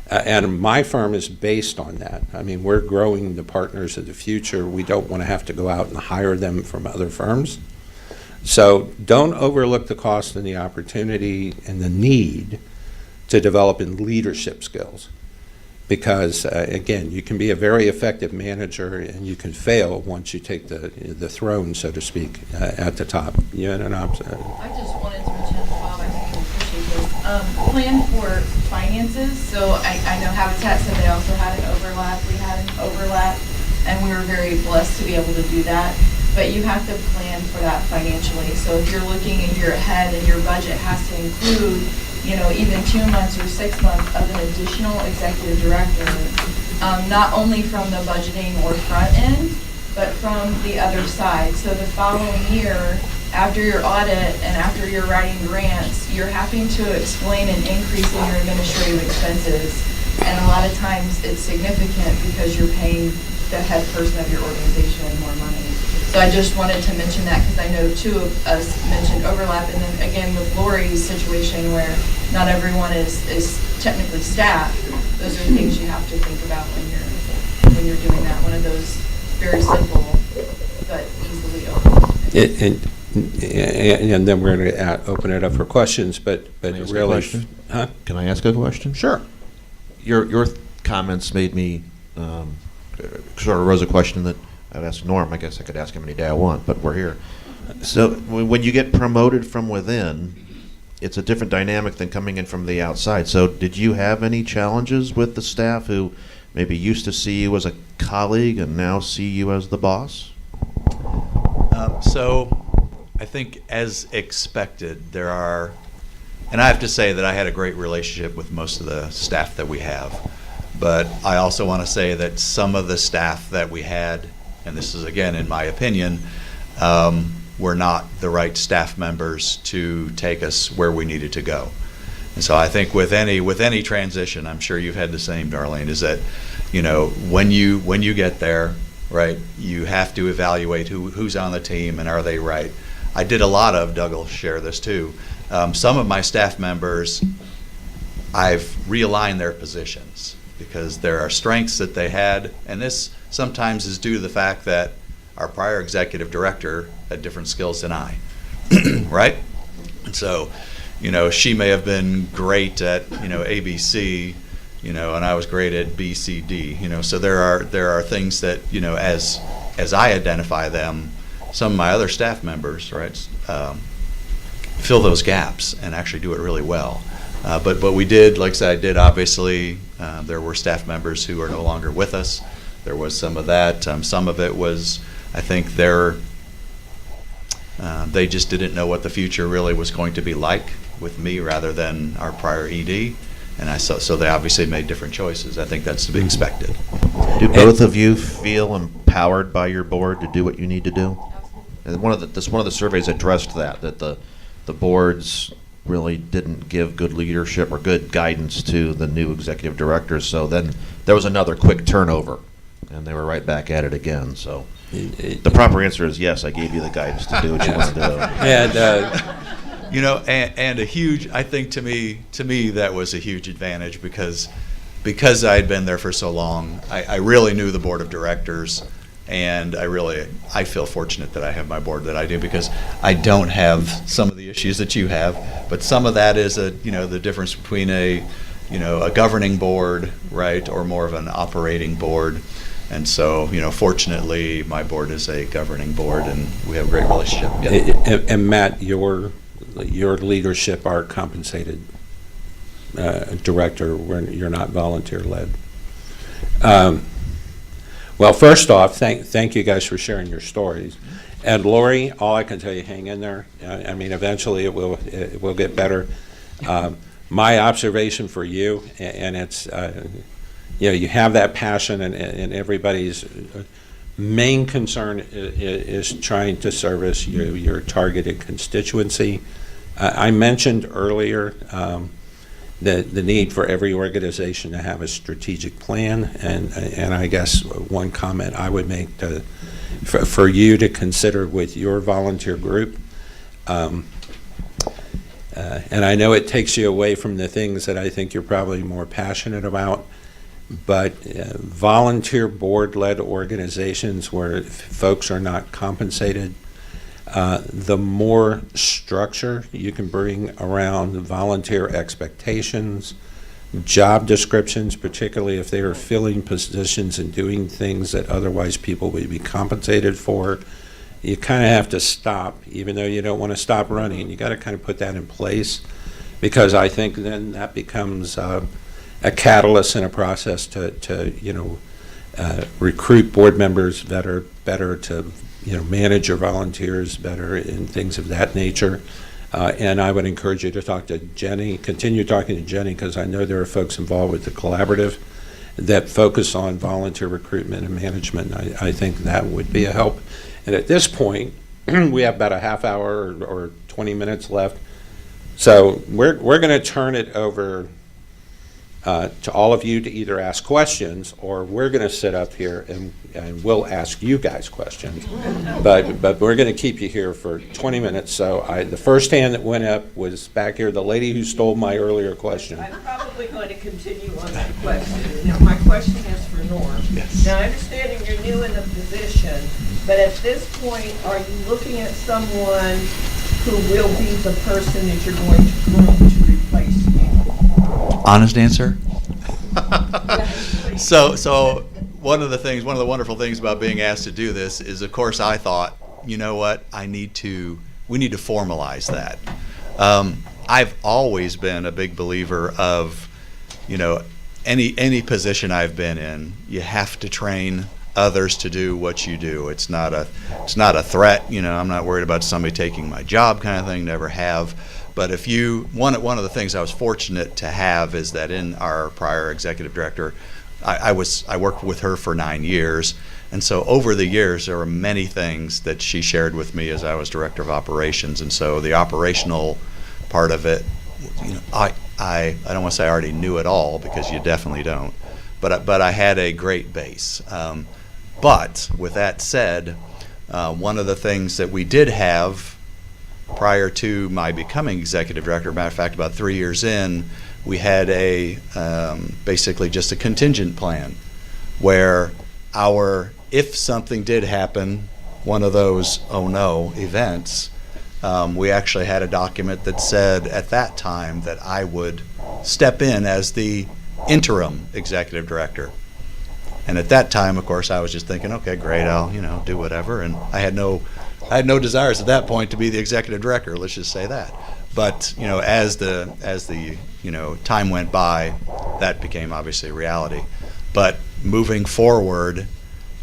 And my firm is based on that. I mean, we're growing the partners of the future. We don't want to have to go out and hire them from other firms. So don't overlook the cost and the opportunity and the need to develop in leadership skills. Because, again, you can be a very effective manager and you can fail once you take the throne, so to speak, at the top. You had an opposite. I just wanted to mention, Bob, I think you appreciate this, plan for finances. So I know Habitat said they also had an overlap. We had an overlap, and we were very blessed to be able to do that. But you have to plan for that financially. So if you're looking a year ahead and your budget has to include, even 2 months or 6 months of an additional executive director, not only from the budgeting or front end, but from the other side. So the following year, after your audit and after you're writing grants, you're having to explain an increase in your administrative expenses. And a lot of times it's significant because you're paying the head person of your organization more money. So I just wanted to mention that because I know two of us mentioned overlap, and then again with Lori's situation where not everyone is technically staff. Those are things you have to think about when you're doing that. One of those very simple but easily overlooked. And then we're going to open it up for questions, but Can I ask a really, question? huh? Can I ask a question? Sure. Your comments made me sort of rose a question that I'd ask Norm. I guess I could ask him any day I want, but we're here. So when you get promoted from within, it's a different dynamic than coming in from the outside. So did you have any challenges with the staff who maybe used to see you as a colleague and now see you as the boss? So I think as expected, there are, and I have to say that I had a great relationship with most of the staff that we have. But I also want to say that some of the staff that we had, and this is again in my opinion, were not the right staff members to take us where we needed to go. And so I think with any transition, I'm sure you've had the same, Darlene, is that when you get there, right, you have to evaluate who's on the team and are they right. I did a lot of, Doug will share this too, some of my staff members, I've realigned their positions because there are strengths that they had, and this sometimes is due to the fact that our prior executive director had different skills than I, right? And so, she may have been great at, ABC, and I was great at B, C, D, so there are things that, as I identify them, some of my other staff members, right, fill those gaps and actually do it really well. But we did, like I said, obviously, there were staff members who are no longer with us. There was some of that. Some of it was, I think, they just didn't know what the future really was going to be like with me rather than our prior ED. And so they obviously made different choices. I think that's to be expected. Do both of you feel empowered by your board to do what you need to do? And one of the surveys addressed that the boards really didn't give good leadership or good guidance to the new executive directors. So then there was another quick turnover, and they were right back at it again. So the proper answer is yes, I gave you the guidance to do what you want to do. And and a huge, I think to me that was a huge advantage because I had been there for so long. I really knew the board of directors, and I feel fortunate that I have my board that I do because I don't have some of the issues that you have, but some of that is the difference between a governing board, right, or more of an operating board. And so, fortunately, my board is a governing board, and we have a great relationship. Yeah. And Matt, your leadership are compensated director when you're not volunteer led. Well, first off, thank you guys for sharing your stories. And Lori, all I can tell you, hang in there. I mean, eventually it will get better. My observation for you, and it's, you have that passion, and everybody's main concern is trying to service your targeted constituency. I mentioned earlier the need for every organization to have a strategic plan, and I guess one comment I would make for you to consider with your volunteer group, and I know it takes you away from the things that I think you're probably more passionate about, but volunteer board-led organizations where folks are not compensated, the more structure you can bring around volunteer expectations, job descriptions, particularly if they are filling positions and doing things that otherwise people would be compensated for, you kind of have to stop, even though you don't want to stop running. You got to kind of put that in place, because I think then that becomes a catalyst in a process to recruit board members that are better, to manage your volunteers better, and things of that nature. And I would encourage you to talk to Jenny, continue talking to Jenny, because I know there are folks involved with the collaborative that focus on volunteer recruitment and management. I think that would be a help. And at this point, we have about a half hour or 20 minutes left. So we're going to turn it over to all of you to either ask questions, or we're going to sit up here and we'll ask you guys questions. But we're going to keep you here for 20 minutes. So the first hand that went up was back here, the lady who stole my earlier question. I'm probably going to continue on that question. Now, my question is for Norm. Yes. Now, understanding you're new in the position, but at this point, are you looking at someone who will be the person that you're going to groom to replace you? Honest answer? So one of the wonderful things about being asked to do this is, of course, I thought, you know what, we need to formalize that. I've always been a big believer of, any position I've been in, you have to train others to do what you do. It's not a threat. I'm not worried about somebody taking my job, kind of thing. Never have. But one of the things I was fortunate to have is that in our prior executive director, I worked with her for 9 years, and so over the years there were many things that she shared with me as I was director of operations, and so the operational part of it, I don't want to say I already knew it all, because you definitely don't, but I had a great base. But with that said, one of the things that we did have prior to my becoming executive director, matter of fact, about 3 years in, we had basically just a contingent plan where if something did happen, one of those oh no events, we actually had a document that said at that time that I would step in as the interim executive director. And at that time, of course, I was just thinking, okay, great, I'll do whatever, and I had no desires at that point to be the executive director. Let's just say that. But as the time went by, that became obviously a reality. But moving forward,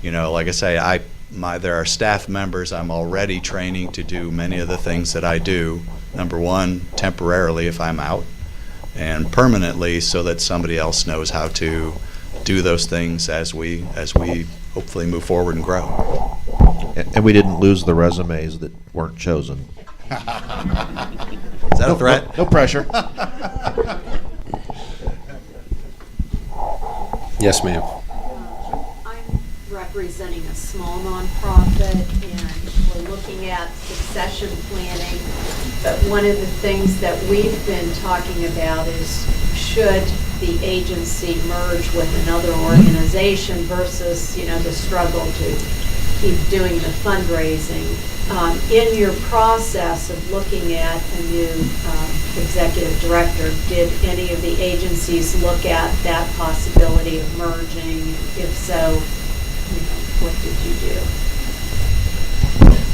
like I say, there are staff members I'm already training to do many of the things that I do. Number one, temporarily if I'm out, and permanently so that somebody else knows how to do those things as we hopefully move forward and grow. And we didn't lose the resumes that weren't chosen. Is that a threat? No pressure. Yes, ma'am. I'm representing a small nonprofit, and we're looking at succession planning. But one of the things that we've been talking about is, should the agency merge with another organization versus, the struggle to keep doing the fundraising. In your process of looking at a new executive director, did any of the agencies look at that possibility of merging? If so, what did you do?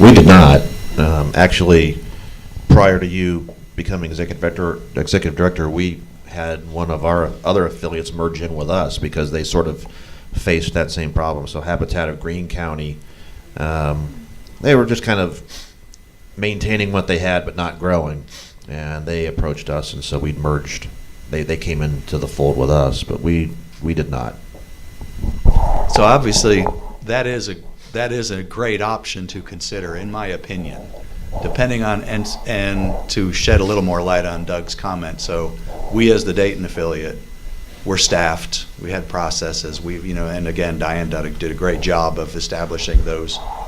We did not. Actually, prior to you becoming executive director, we had one of our other affiliates merge in with us because they sort of faced that same problem. So Habitat of Greene County, they were just kind of maintaining what they had but not growing, and they approached us, and so we merged. They came into the fold with us, but we did not. So obviously, that is a great option to consider, in my opinion, depending on, and to shed a little more light on Doug's comment. So we, as the Dayton affiliate, we're staffed, we had processes, and again, Diane did a great job of establishing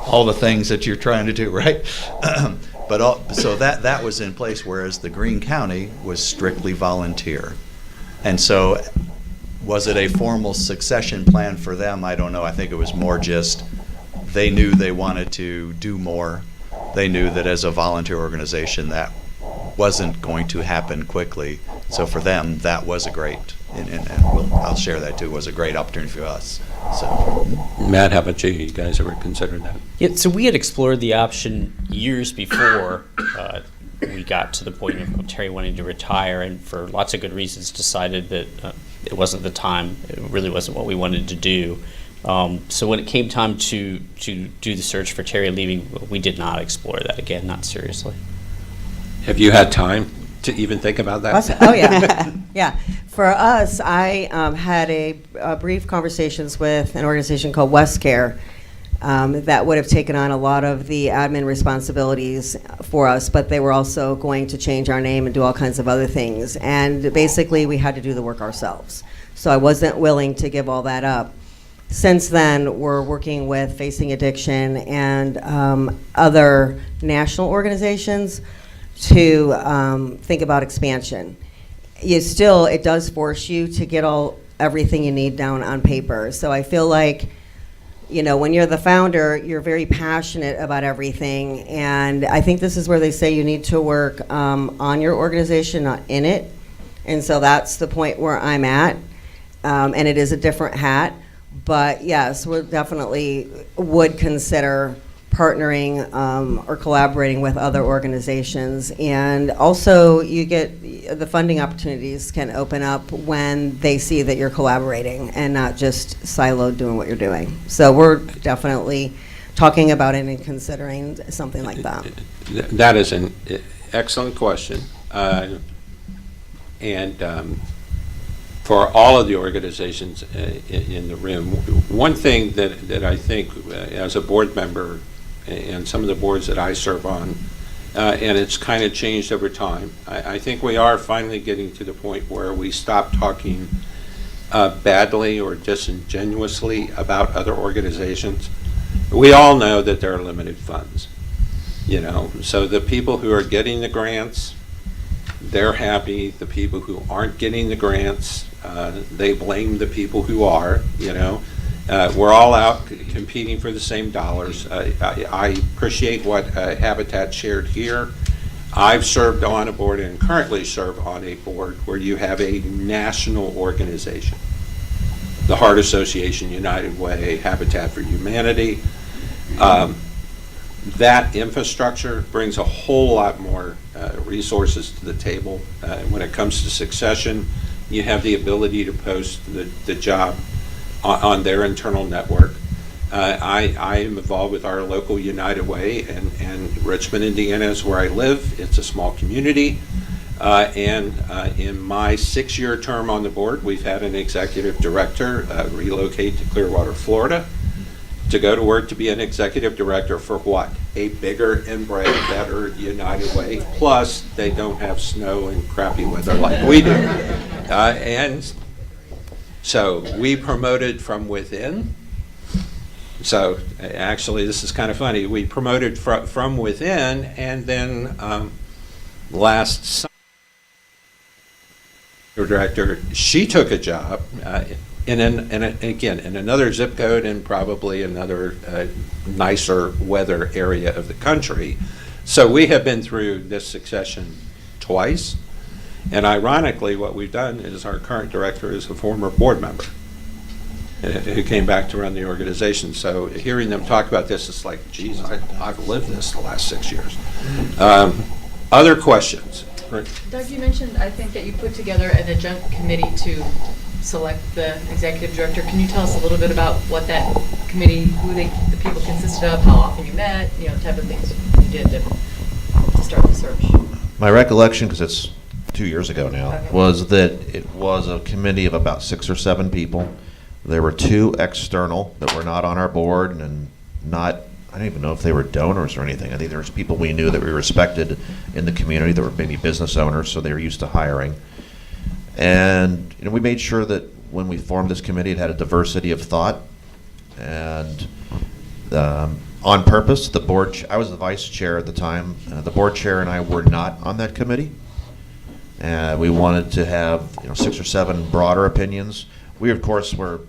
all the things that you're trying to do, right? So that was in place, whereas the Greene County was strictly volunteer. And so, was it a formal succession plan for them? I don't know. I think it was more just they knew they wanted to do more. They knew that as a volunteer organization that wasn't going to happen quickly. So for them, that was a great, and I'll share that too, was a great opportunity for us. So, Matt, how about you? You guys ever considered that? Yeah, so we had explored the option years before we got to the point of Terry wanting to retire, and for lots of good reasons decided that it wasn't the time. It really wasn't what we wanted to do. So when it came time to do the search for Terry leaving, we did not explore that again, not seriously. Have you had time to even think about that? Oh, yeah. Yeah. For us, I had a brief conversations with an organization called WestCare that would have taken on a lot of the admin responsibilities for us, but they were also going to change our name and do all kinds of other things. And basically, we had to do the work ourselves. So I wasn't willing to give all that up. Since then, we're working with Facing Addiction and other national organizations to think about expansion. It does force you to get everything you need down on paper. So I feel like, when you're the founder, you're very passionate about everything. And I think this is where they say you need to work on your organization, not in it. And so that's the point where I'm at. And it is a different hat. But yes, we definitely would consider partnering or collaborating with other organizations. And also, you get the funding opportunities can open up when they see that you're collaborating and not just siloed doing what you're doing. So we're definitely talking about it and considering something like that. That is an excellent question. And for all of the organizations in the room, one thing that I think as a board member and some of the boards that I serve on, and it's kind of changed over time, I think we are finally getting to the point where we stop talking badly or disingenuously about other organizations. We all know that there are limited funds, so the people who are getting the grants, they're happy. The people who aren't getting the grants, they blame the people who are, We're all out competing for the same dollars. I appreciate what Habitat shared here. I've served on a board and currently serve on a board where you have a national organization. The Heart Association, United Way, Habitat for Humanity. That infrastructure brings a whole lot more resources to the table. When it comes to succession, you have the ability to post the job on their internal network. I am involved with our local United Way, and Richmond, Indiana is where I live. It's a small community. And in my 6-year term on the board, we've had an executive director relocate to Clearwater, Florida, to go to work to be an executive director for what? A bigger and better United Way. Plus, they don't have snow and crappy weather like we do. And so we promoted from within. So actually, this is kind of funny. We promoted from within, and then last summer, the director, she took a job in another zip code and probably another nicer weather area of the country. So we have been through this succession twice. And ironically, what we've done is our current director is a former board member who came back to run the organization. So hearing them talk about this, it's like, geez, I've lived this the last 6 years. Other questions? Doug, you mentioned, I think, that you put together an adjunct committee to select the executive director. Can you tell us a little bit about what that committee, the people consisted of, how often you met, the type of things you did to start the search? My recollection, because it's 2 years ago now, Okay. was that it was a committee of about 6 or 7 people. There were 2 external that were not on our board and not, I don't even know if they were donors or anything. I think there was people we knew that we respected in the community that were maybe business owners, so they were used to hiring. And we made sure that when we formed this committee, it had a diversity of thought. And on purpose, the board, I was the vice chair at the time. The board chair and I were not on that committee. We wanted to have 6 or 7 broader opinions. We, of course, were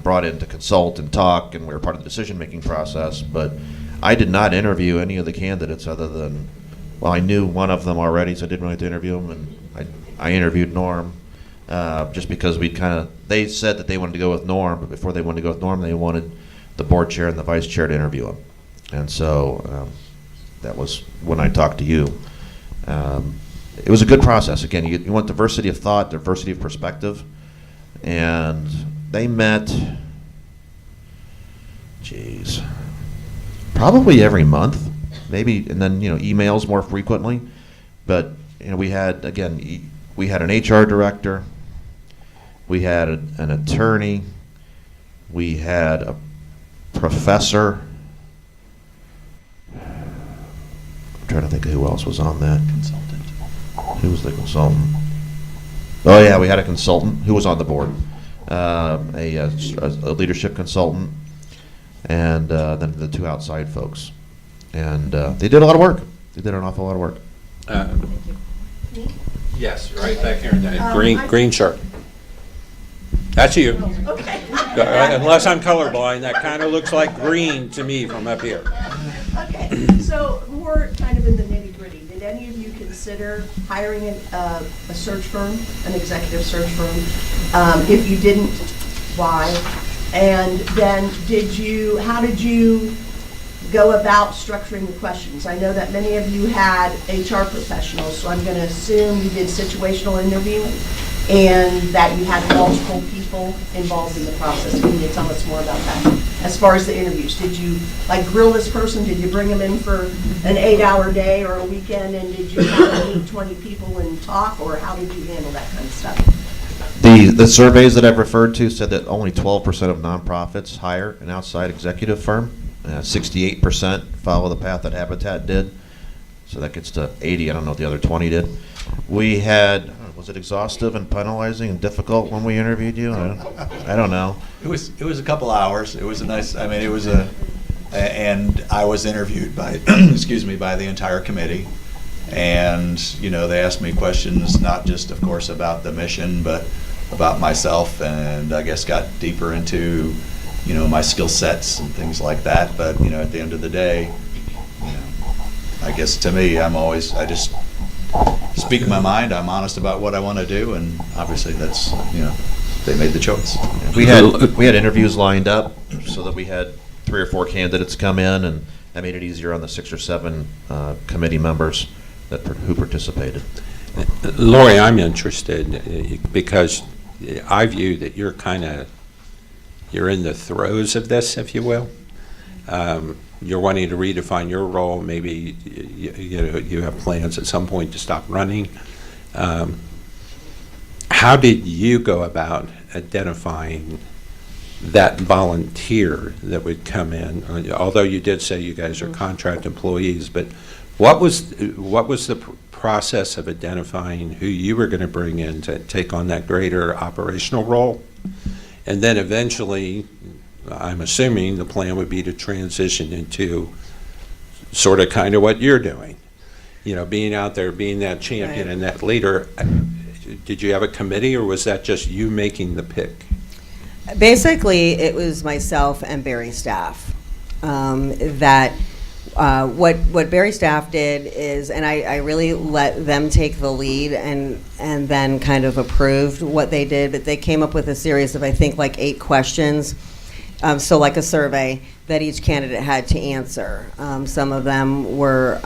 brought in to consult and talk, and we were part of the decision-making process. But I did not interview any of the candidates other than, well, I knew one of them already, so I didn't really have to interview him. And I interviewed Norm just because they said that they wanted to go with Norm, but before they wanted to go with Norm, they wanted the board chair and the vice chair to interview him. And so that was when I talked to you. It was a good process. Again, you want diversity of thought, diversity of perspective. And they met, probably every month, maybe, and then, emails more frequently. But, we had, again, we had an HR director, we had an attorney, we had a professor. I'm trying to think of who else was on that. Consultant. Who was the consultant? Oh yeah, we had a consultant who was on the board, a leadership consultant, and then the 2 outside folks. And they did a lot of work. They did an awful lot of work. Yes, right back here in that green shirt. That's you. Okay. Unless I'm colorblind, that kind of looks like green to me from up here. Okay, so more kind of in the nitty-gritty, did any of you consider hiring a search firm, an executive search firm? If you didn't, why? And then how did you go about structuring the questions? I know that many of you had HR professionals, so I'm going to assume you did situational interviewing and that you had multiple people involved in the process. Can you tell us more about that? As far as the interviews, did you grill this person? Did you bring them in for an 8-hour day or a weekend, and did you have to meet 20 people and talk, or how did you handle that kind of stuff? The surveys that I've referred to said that only 12% of nonprofits hire an outside executive firm. 68% follow the path that Habitat did. So that gets to 80. I don't know what the other 20 did. We had, was it exhaustive and penalizing and difficult when we interviewed you? I don't know. It was a couple hours. It was a nice, it was and I was interviewed by, by the entire committee. And, they asked me questions, not just, of course, about the mission, but about myself, and I guess got deeper into, my skill sets and things like that. But, at the end of the day, I guess to me, I just speak my mind. I'm honest about what I want to do, and obviously that's, they made the choice. We had interviews lined up so that we had 3 or 4 candidates come in, and that made it easier on the 6 or 7 committee members who participated. Lori, I'm interested because I view that you're in the throes of this, if you will. You're wanting to redefine your role. Maybe you have plans at some point to stop running. How did you go about identifying that volunteer that would come in? Although you did say you guys are contract employees, but what was the process of identifying who you were going to bring in to take on that greater operational role? And then eventually, I'm assuming the plan would be to transition into sort of kind of what you're doing. Being out there, being that champion and that leader. Did you have a committee, or was that just you making the pick? Basically, it was myself and Barry Staff. What Barry Staff did is, and I really let them take the lead and then kind of approved what they did, but they came up with a series of, I think, 8 questions. So like a survey that each candidate had to answer. Some of them were,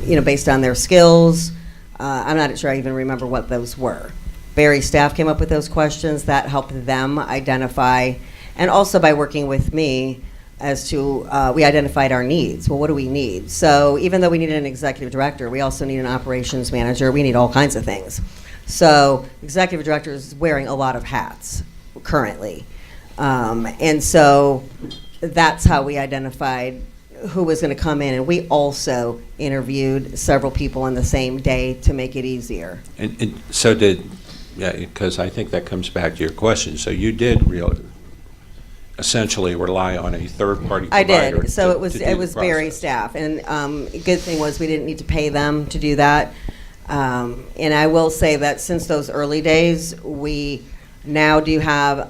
based on their skills. I'm not sure I even remember what those were. Barry staff came up with those questions that helped them identify, and also by working with me as to, we identified our needs. Well, what do we need? So even though we needed an executive director, we also need an operations manager. We need all kinds of things. So executive director is wearing a lot of hats currently. And so that's how we identified who was going to come in. And we also interviewed several people on the same day to make it easier. And so did, because I think that comes back to your question, so you did essentially rely on a third-party provider. I did. So to it was do it the was Barry process. staff, and good thing was we didn't need to pay them to do that. And I will say that since those early days, we now do have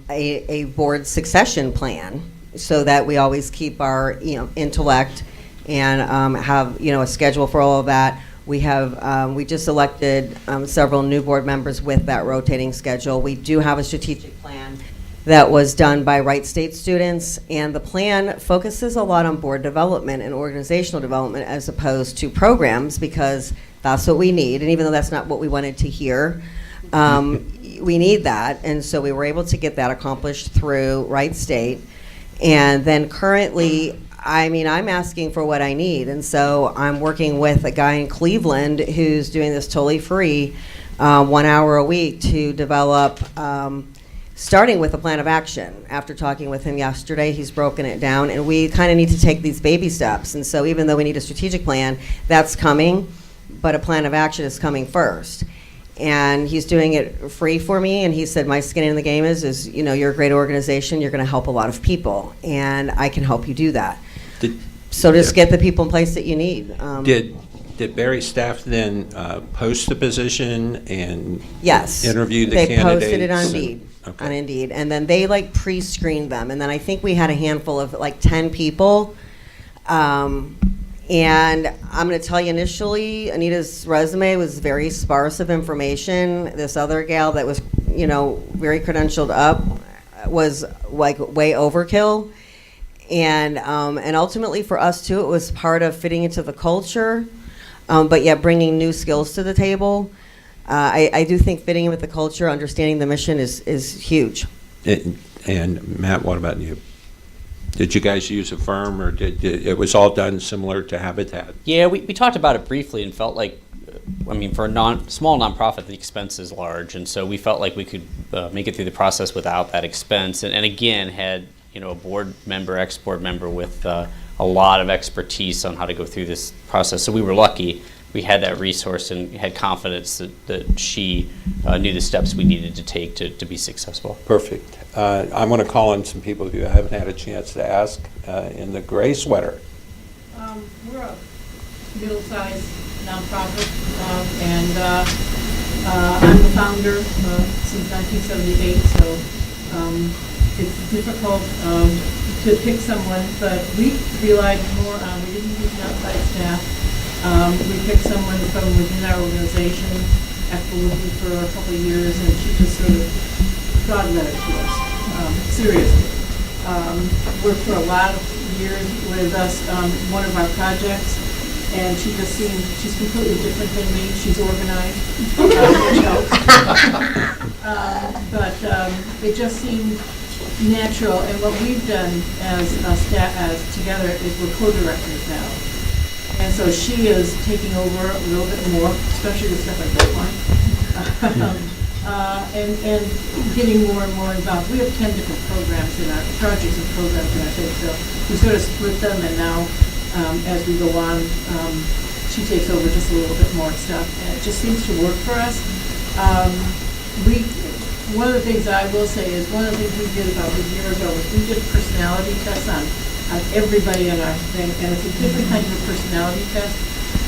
a board succession plan, so that we always keep our intellect and have a schedule for all of that. We have we just elected several new board members with that rotating schedule. We do have a strategic plan that was done by Wright State students, and the plan focuses a lot on board development and organizational development as opposed to programs, because that's what we need. And even though that's not what we wanted to hear, we need that. And so we were able to get that accomplished through Wright State. And then currently, I'm asking for what I need. And so I'm working with a guy in Cleveland who's doing this totally free, 1 hour a week to develop, starting with a plan of action. After talking with him yesterday, he's broken it down, and we kind of need to take these baby steps. And so even though we need a strategic plan, that's coming, but a plan of action is coming first. And he's doing it free for me, and he said, my skin in the game is you're a great organization, you're going to help a lot of people, and I can help you do that. So just get the people in place that you need. Did Barry staff then post the position and yes, interview the they candidates? Posted it on Indeed. Okay. On Indeed, and then they pre-screened them, and then I think we had a handful of 10 people. And I'm going to tell you, initially, Anita's resume was very sparse of information. This other gal that was, very credentialed up was way overkill. And ultimately for us too, it was part of fitting into the culture, but yet bringing new skills to the table. I do think fitting in with the culture, understanding the mission is huge. And Matt, what about you? Did you guys use a firm, or did it was all done similar to Habitat? Yeah, we talked about it briefly and felt like, for a small nonprofit, the expense is large, and so we felt like we could make it through the process without that expense. And again, had a board member, ex-board member with a lot of expertise on how to go through this process. So we were lucky. We had that resource and had confidence that she knew the steps we needed to take to be successful. Perfect. I want to call on some people who haven't had a chance to ask in the gray sweater. We're a middle-sized nonprofit, and I'm the founder since 1978, so it's difficult to pick someone, but we relied more on, we didn't use an outside staff. We picked someone from within our organization after looking for a couple of years, and she just sort of God-led it to us, seriously. Worked for a lot of years with us on one of our projects, and she just seemed, she's completely different than me. She's organized, which helps. But it just seemed natural, and what we've done as a staff, as together, is we're co-directors now. And so she is taking over a little bit more, especially the stuff I don't like, and getting more and more involved. We have 10 different programs in our projects and programs in our thing, so we sort of split them, and now as we go on, she takes over just a little bit more stuff, and it just seems to work for us. One of the things I will say is one of the things we did about a year ago was we did personality tests on everybody in our thing, and it's a different kind of a personality test.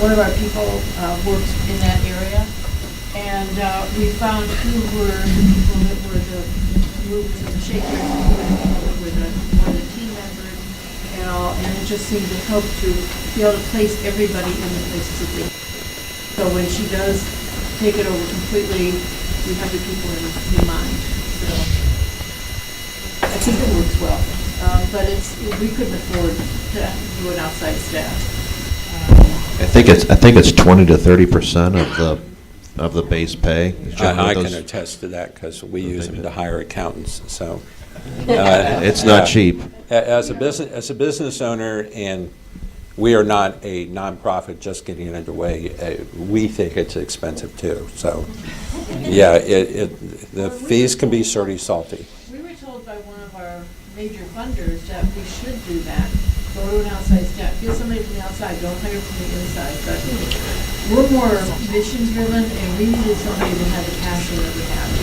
One of our people works in that area, and we found who were the people that were the movers and the shakers, who were the team members and all, and it just seemed to help to be able to place everybody in the places that they. So when she does take it over completely, we have the people in mind. So I think it works well. But we couldn't afford to do an outside staff. I think it's 20 to 30% of the of the base pay. Generally, I can those- attest to that because we use them to hire accountants, so. It's not cheap. As a business owner, and we are not a nonprofit just getting underway, we think it's expensive too, so, yeah, the fees can be sort of salty. We were told by one of our major funders that we should do that. Go to an outside staff, get somebody from the outside, don't hire from the inside. But we're more mission driven, and we needed somebody that had the passion that we have.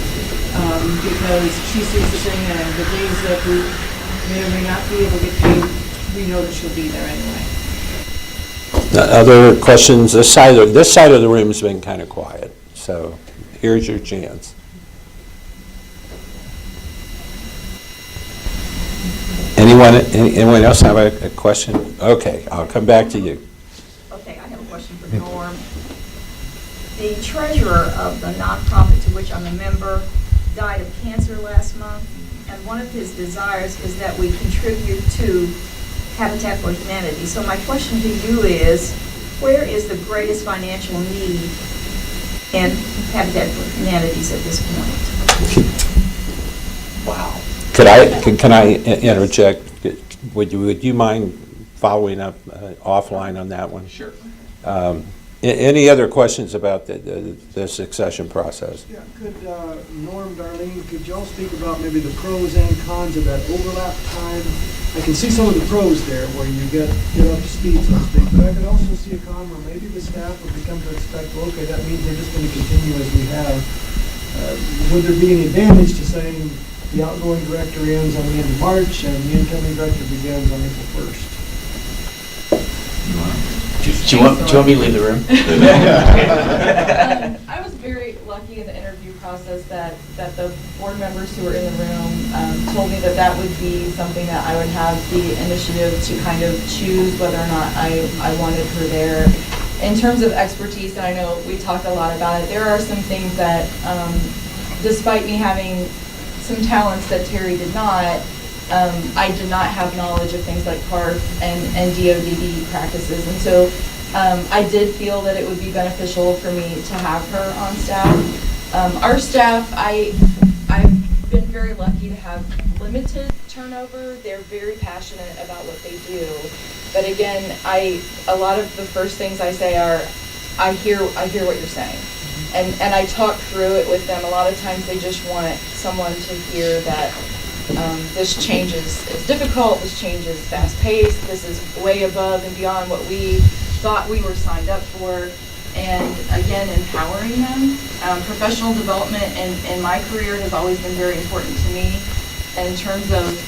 Because she sees the thing, and the days that we may or may not be able to get paid, we know that she'll be there anyway. Other questions? This side of the room's been kind of quiet, so here's your chance. Anyone else have a question? Okay, I'll come back to you. Okay, I have a question for Norm. The treasurer of the nonprofit to which I'm a member died of cancer last month, and one of his desires is that we contribute to Habitat for Humanity. So my question to you is, where is the greatest financial need in Habitat for Humanities at this point? Wow. Can I interject? Would you mind following up offline on that one? Sure. Any other questions about the succession process? Yeah, could Norm, Darlene, could y'all speak about maybe the pros and cons of that overlap time? I can see some of the pros there where you get up to speed, so to speak, but I could also see a con where maybe the staff would become to expect, well, okay, that means we're just going to continue as we have. Would there be any advantage to saying the outgoing director ends on the end of March and the incoming director begins on April 1st? Do you want me to leave the room? I was very lucky in the interview process that the board members who were in the room told me that would be something that I would have the initiative to kind of choose whether or not I wanted her there. In terms of expertise, and I know we talked a lot about it, there are some things that, despite me having some talents that Terry did not, I did not have knowledge of things like CARF and DODD practices. And so I did feel that it would be beneficial for me to have her on staff. Our staff, I've been very lucky to have limited turnover. They're very passionate about what they do. But again, a lot of the first things I say are, I hear what you're saying. And I talk through it with them. A lot of times they just want someone to hear that this change is difficult, this change is fast-paced, this is way above and beyond what we thought we were signed up for, and again, empowering them. Professional development in my career has always been very important to me. And in terms of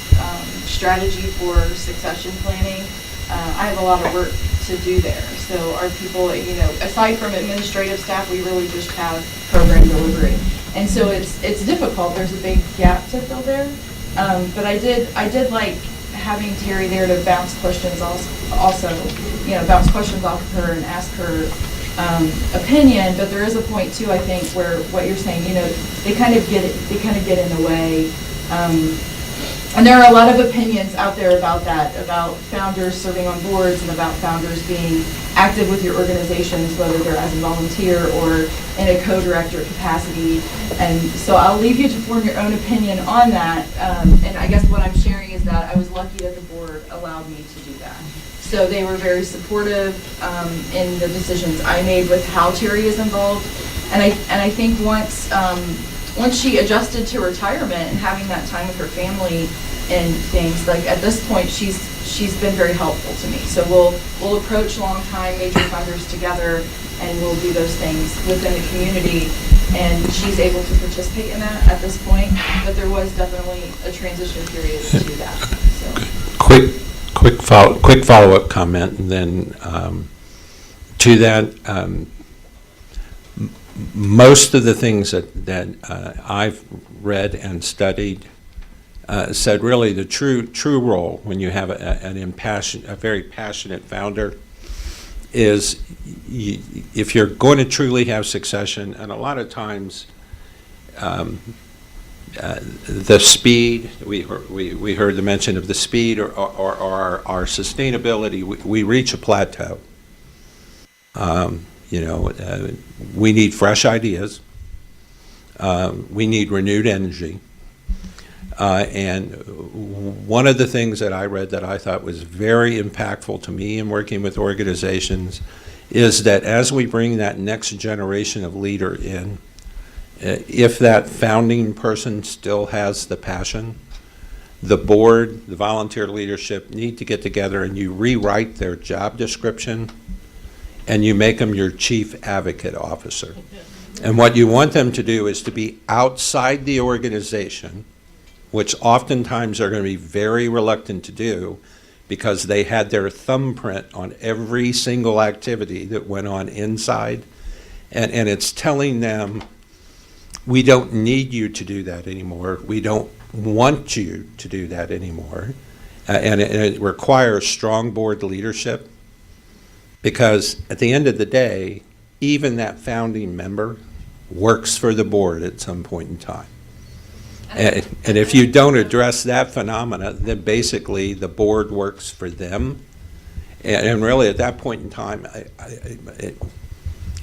strategy for succession planning, I have a lot of work to do there. So our people, aside from administrative staff, we really just have program delivery. And so it's difficult. There's a big gap to fill there. But I did like having Terry there to bounce questions also, bounce questions off of her and ask her opinion. But there is a point too, I think, where what you're saying, they kind of get in the way. And there are a lot of opinions out there about that, about founders serving on boards and about founders being active with your organizations, whether they're as a volunteer or in a co-director capacity. And so I'll leave you to form your own opinion on that. And I guess what I'm sharing is that I was lucky that the board allowed me to do that. So they were very supportive in the decisions I made with how Terry is involved. And I think once she adjusted to retirement and having that time with her family and things, like at this point, she's been very helpful to me. So we'll approach long-time major funders together, and we'll do those things within the community. And she's able to participate in that at this point, but there was definitely a transition period to that. So. Quick follow-up comment, and then to that. Most of the things that I've read and studied said really the true role when you have a very passionate founder is if you're going to truly have succession, and a lot of times the speed, we heard the mention of the speed or our sustainability, we reach a plateau. We need fresh ideas. We need renewed energy. And one of the things that I read that I thought was very impactful to me in working with organizations is that as we bring that next generation of leader in, if that founding person still has the passion, the board, the volunteer leadership need to get together and you rewrite their job description and you make them your chief advocate officer. And what you want them to do is to be outside the organization, which oftentimes they're going to be very reluctant to do because they had their thumbprint on every single activity that went on inside. And it's telling them, we don't need you to do that anymore. We don't want you to do that anymore. And it requires strong board leadership because at the end of the day, even that founding member works for the board at some point in time. And if you don't address that phenomena, then basically the board works for them. And really at that point in time,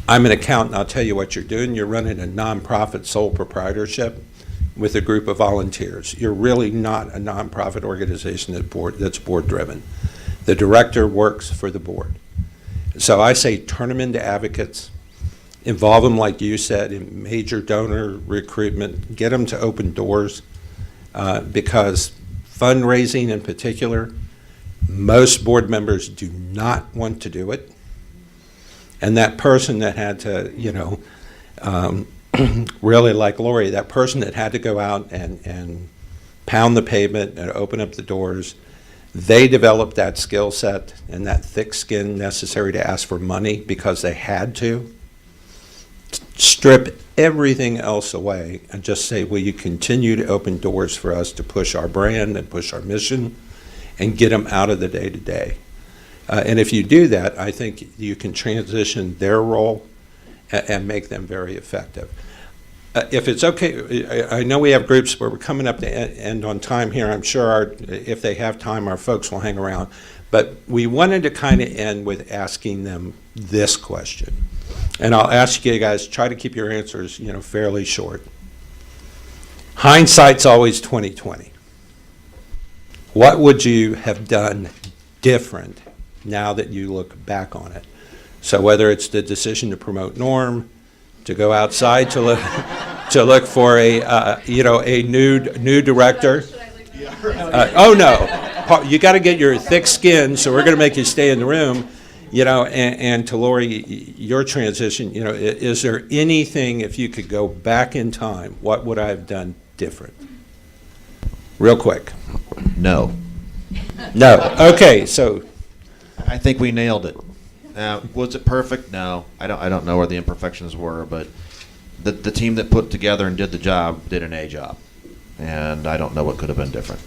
I'm an accountant, I'll tell you what you're doing. You're running a nonprofit sole proprietorship with a group of volunteers. You're really not a nonprofit organization that's board driven. The director works for the board. So I say turn them into advocates, involve them, like you said, in major donor recruitment, get them to open doors, because fundraising in particular, most board members do not want to do it. And that person that had to, really like Lori, that person that had to go out and pound the pavement and open up the doors, they developed that skill set and that thick skin necessary to ask for money because they had to. Strip everything else away and just say, will you continue to open doors for us to push our brand and push our mission and get them out of the day-to-day? And if you do that, I think you can transition their role and make them very effective. If it's okay, I know we have groups where we're coming up to end on time here. I'm sure if they have time, our folks will hang around. But we wanted to kind of end with asking them this question. And I'll ask you guys, try to keep your answers, fairly short. Hindsight's always 20/20. What would you have done different now that you look back on it? So whether it's the decision to promote Norm, to go outside to look for a new director. Oh no, you got to get your thick skin. So we're going to make you stay in the room. And to Lori, your transition. Is there anything, if you could go back in time, what would I have done different? Real quick. No. No. Okay. So I think we nailed it. Was it perfect? No. I don't know where the imperfections were, but the team that put together and did the job did an A job, and I don't know what could have been different.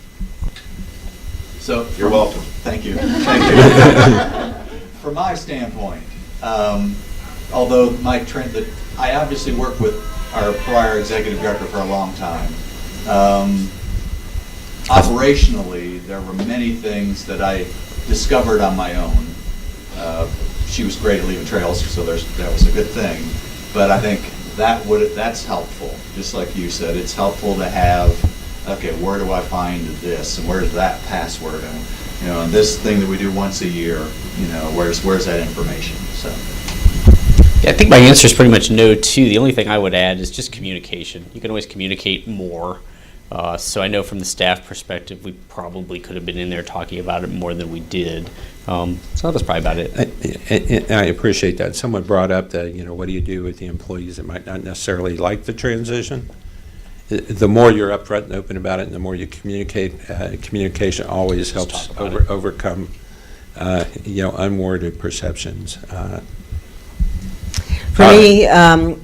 So You're welcome. Thank you. Thank you. From my standpoint, although I obviously worked with our prior executive director for a long time. Operationally, there were many things that I discovered on my own. She was great at leaving trails, so that was a good thing. But I think that's helpful. Just like you said, it's helpful to have, okay, where do I find this, and where's that password, and this thing that we do once a year, where's that information? So. Yeah, I think my answer is pretty much no, too. The only thing I would add is just communication. You can always communicate more. So I know from the staff perspective, we probably could have been in there talking about it more than we did. So that was probably about it. I appreciate that. Someone brought up that, what do you do with the employees that might not necessarily like the transition? The more you're upfront and open about it, and the more you communicate, communication always helps overcome, unwarranted perceptions. For me, I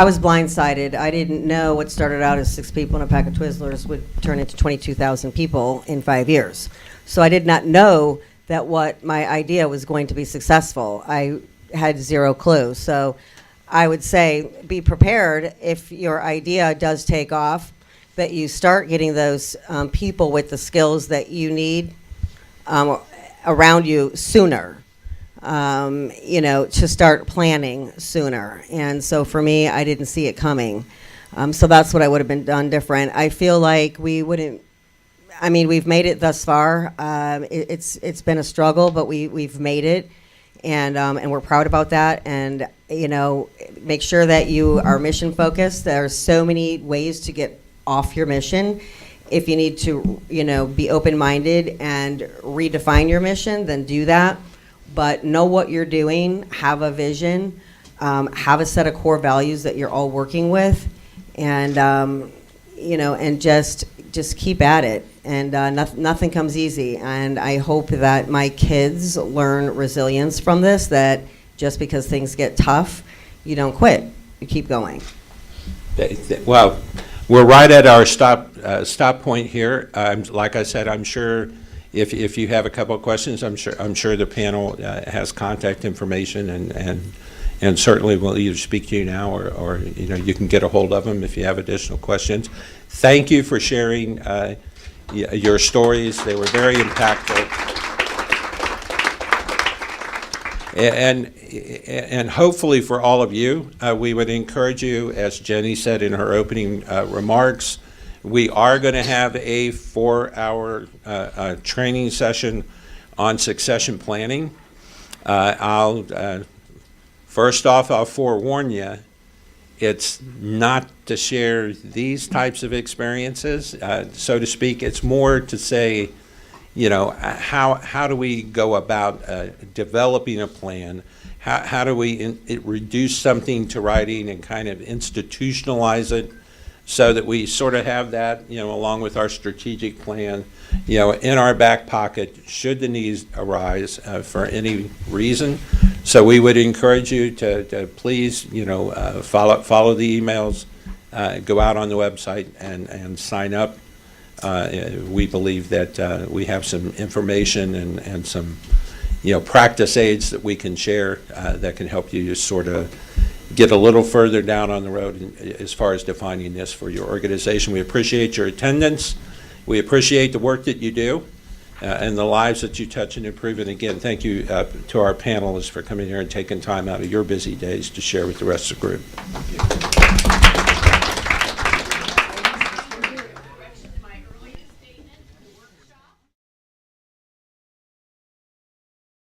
was blindsided. I didn't know what started out as 6 people and a pack of Twizzlers would turn into 22,000 people in 5 years. So I did not know that what my idea was going to be successful. I had zero clue. So I would say be prepared if your idea does take off, that you start getting those people with the skills that you need around you sooner. to start planning sooner. And so for me, I didn't see it coming. So that's what I would have been done different. I feel like we wouldn't. I mean, we've made it thus far. It's been a struggle, but we've made it, and we're proud about that. And make sure that you are mission focused. There are so many ways to get off your mission. If you need to, be open-minded and redefine your mission, then do that. But know what you're doing. Have a vision. Have a set of core values that you're all working with, and and just keep at it. And nothing comes easy. And I hope that my kids learn resilience from this, that just because things get tough, you don't quit. You keep going. Well, we're right at our stop point here. Like I said, I'm sure if you have a couple of questions, I'm sure the panel has contact information, and certainly will either speak to you now or you can get a hold of them if you have additional questions. Thank you for sharing your stories. They were very impactful. And hopefully for all of you, we would encourage you, as Jenny said in her opening remarks, we are going to have a 4-hour training session on succession planning. First off, I'll forewarn you, it's not to share these types of experiences, so to speak. It's more to say, how do we go about developing a plan? How do we reduce something to writing and kind of institutionalize it so that we sort of have that, along with our strategic plan, in our back pocket should the needs arise for any reason. So we would encourage you to please, follow the emails, go out on the website and sign up. We believe that we have some information and some, practice aids that we can share that can help you just sort of get a little further down on the road as far as defining this for your organization. We appreciate your attendance. We appreciate the work that you do and the lives that you touch and improve. And again, thank you to our panelists for coming here and taking time out of your busy days to share with the rest of the group.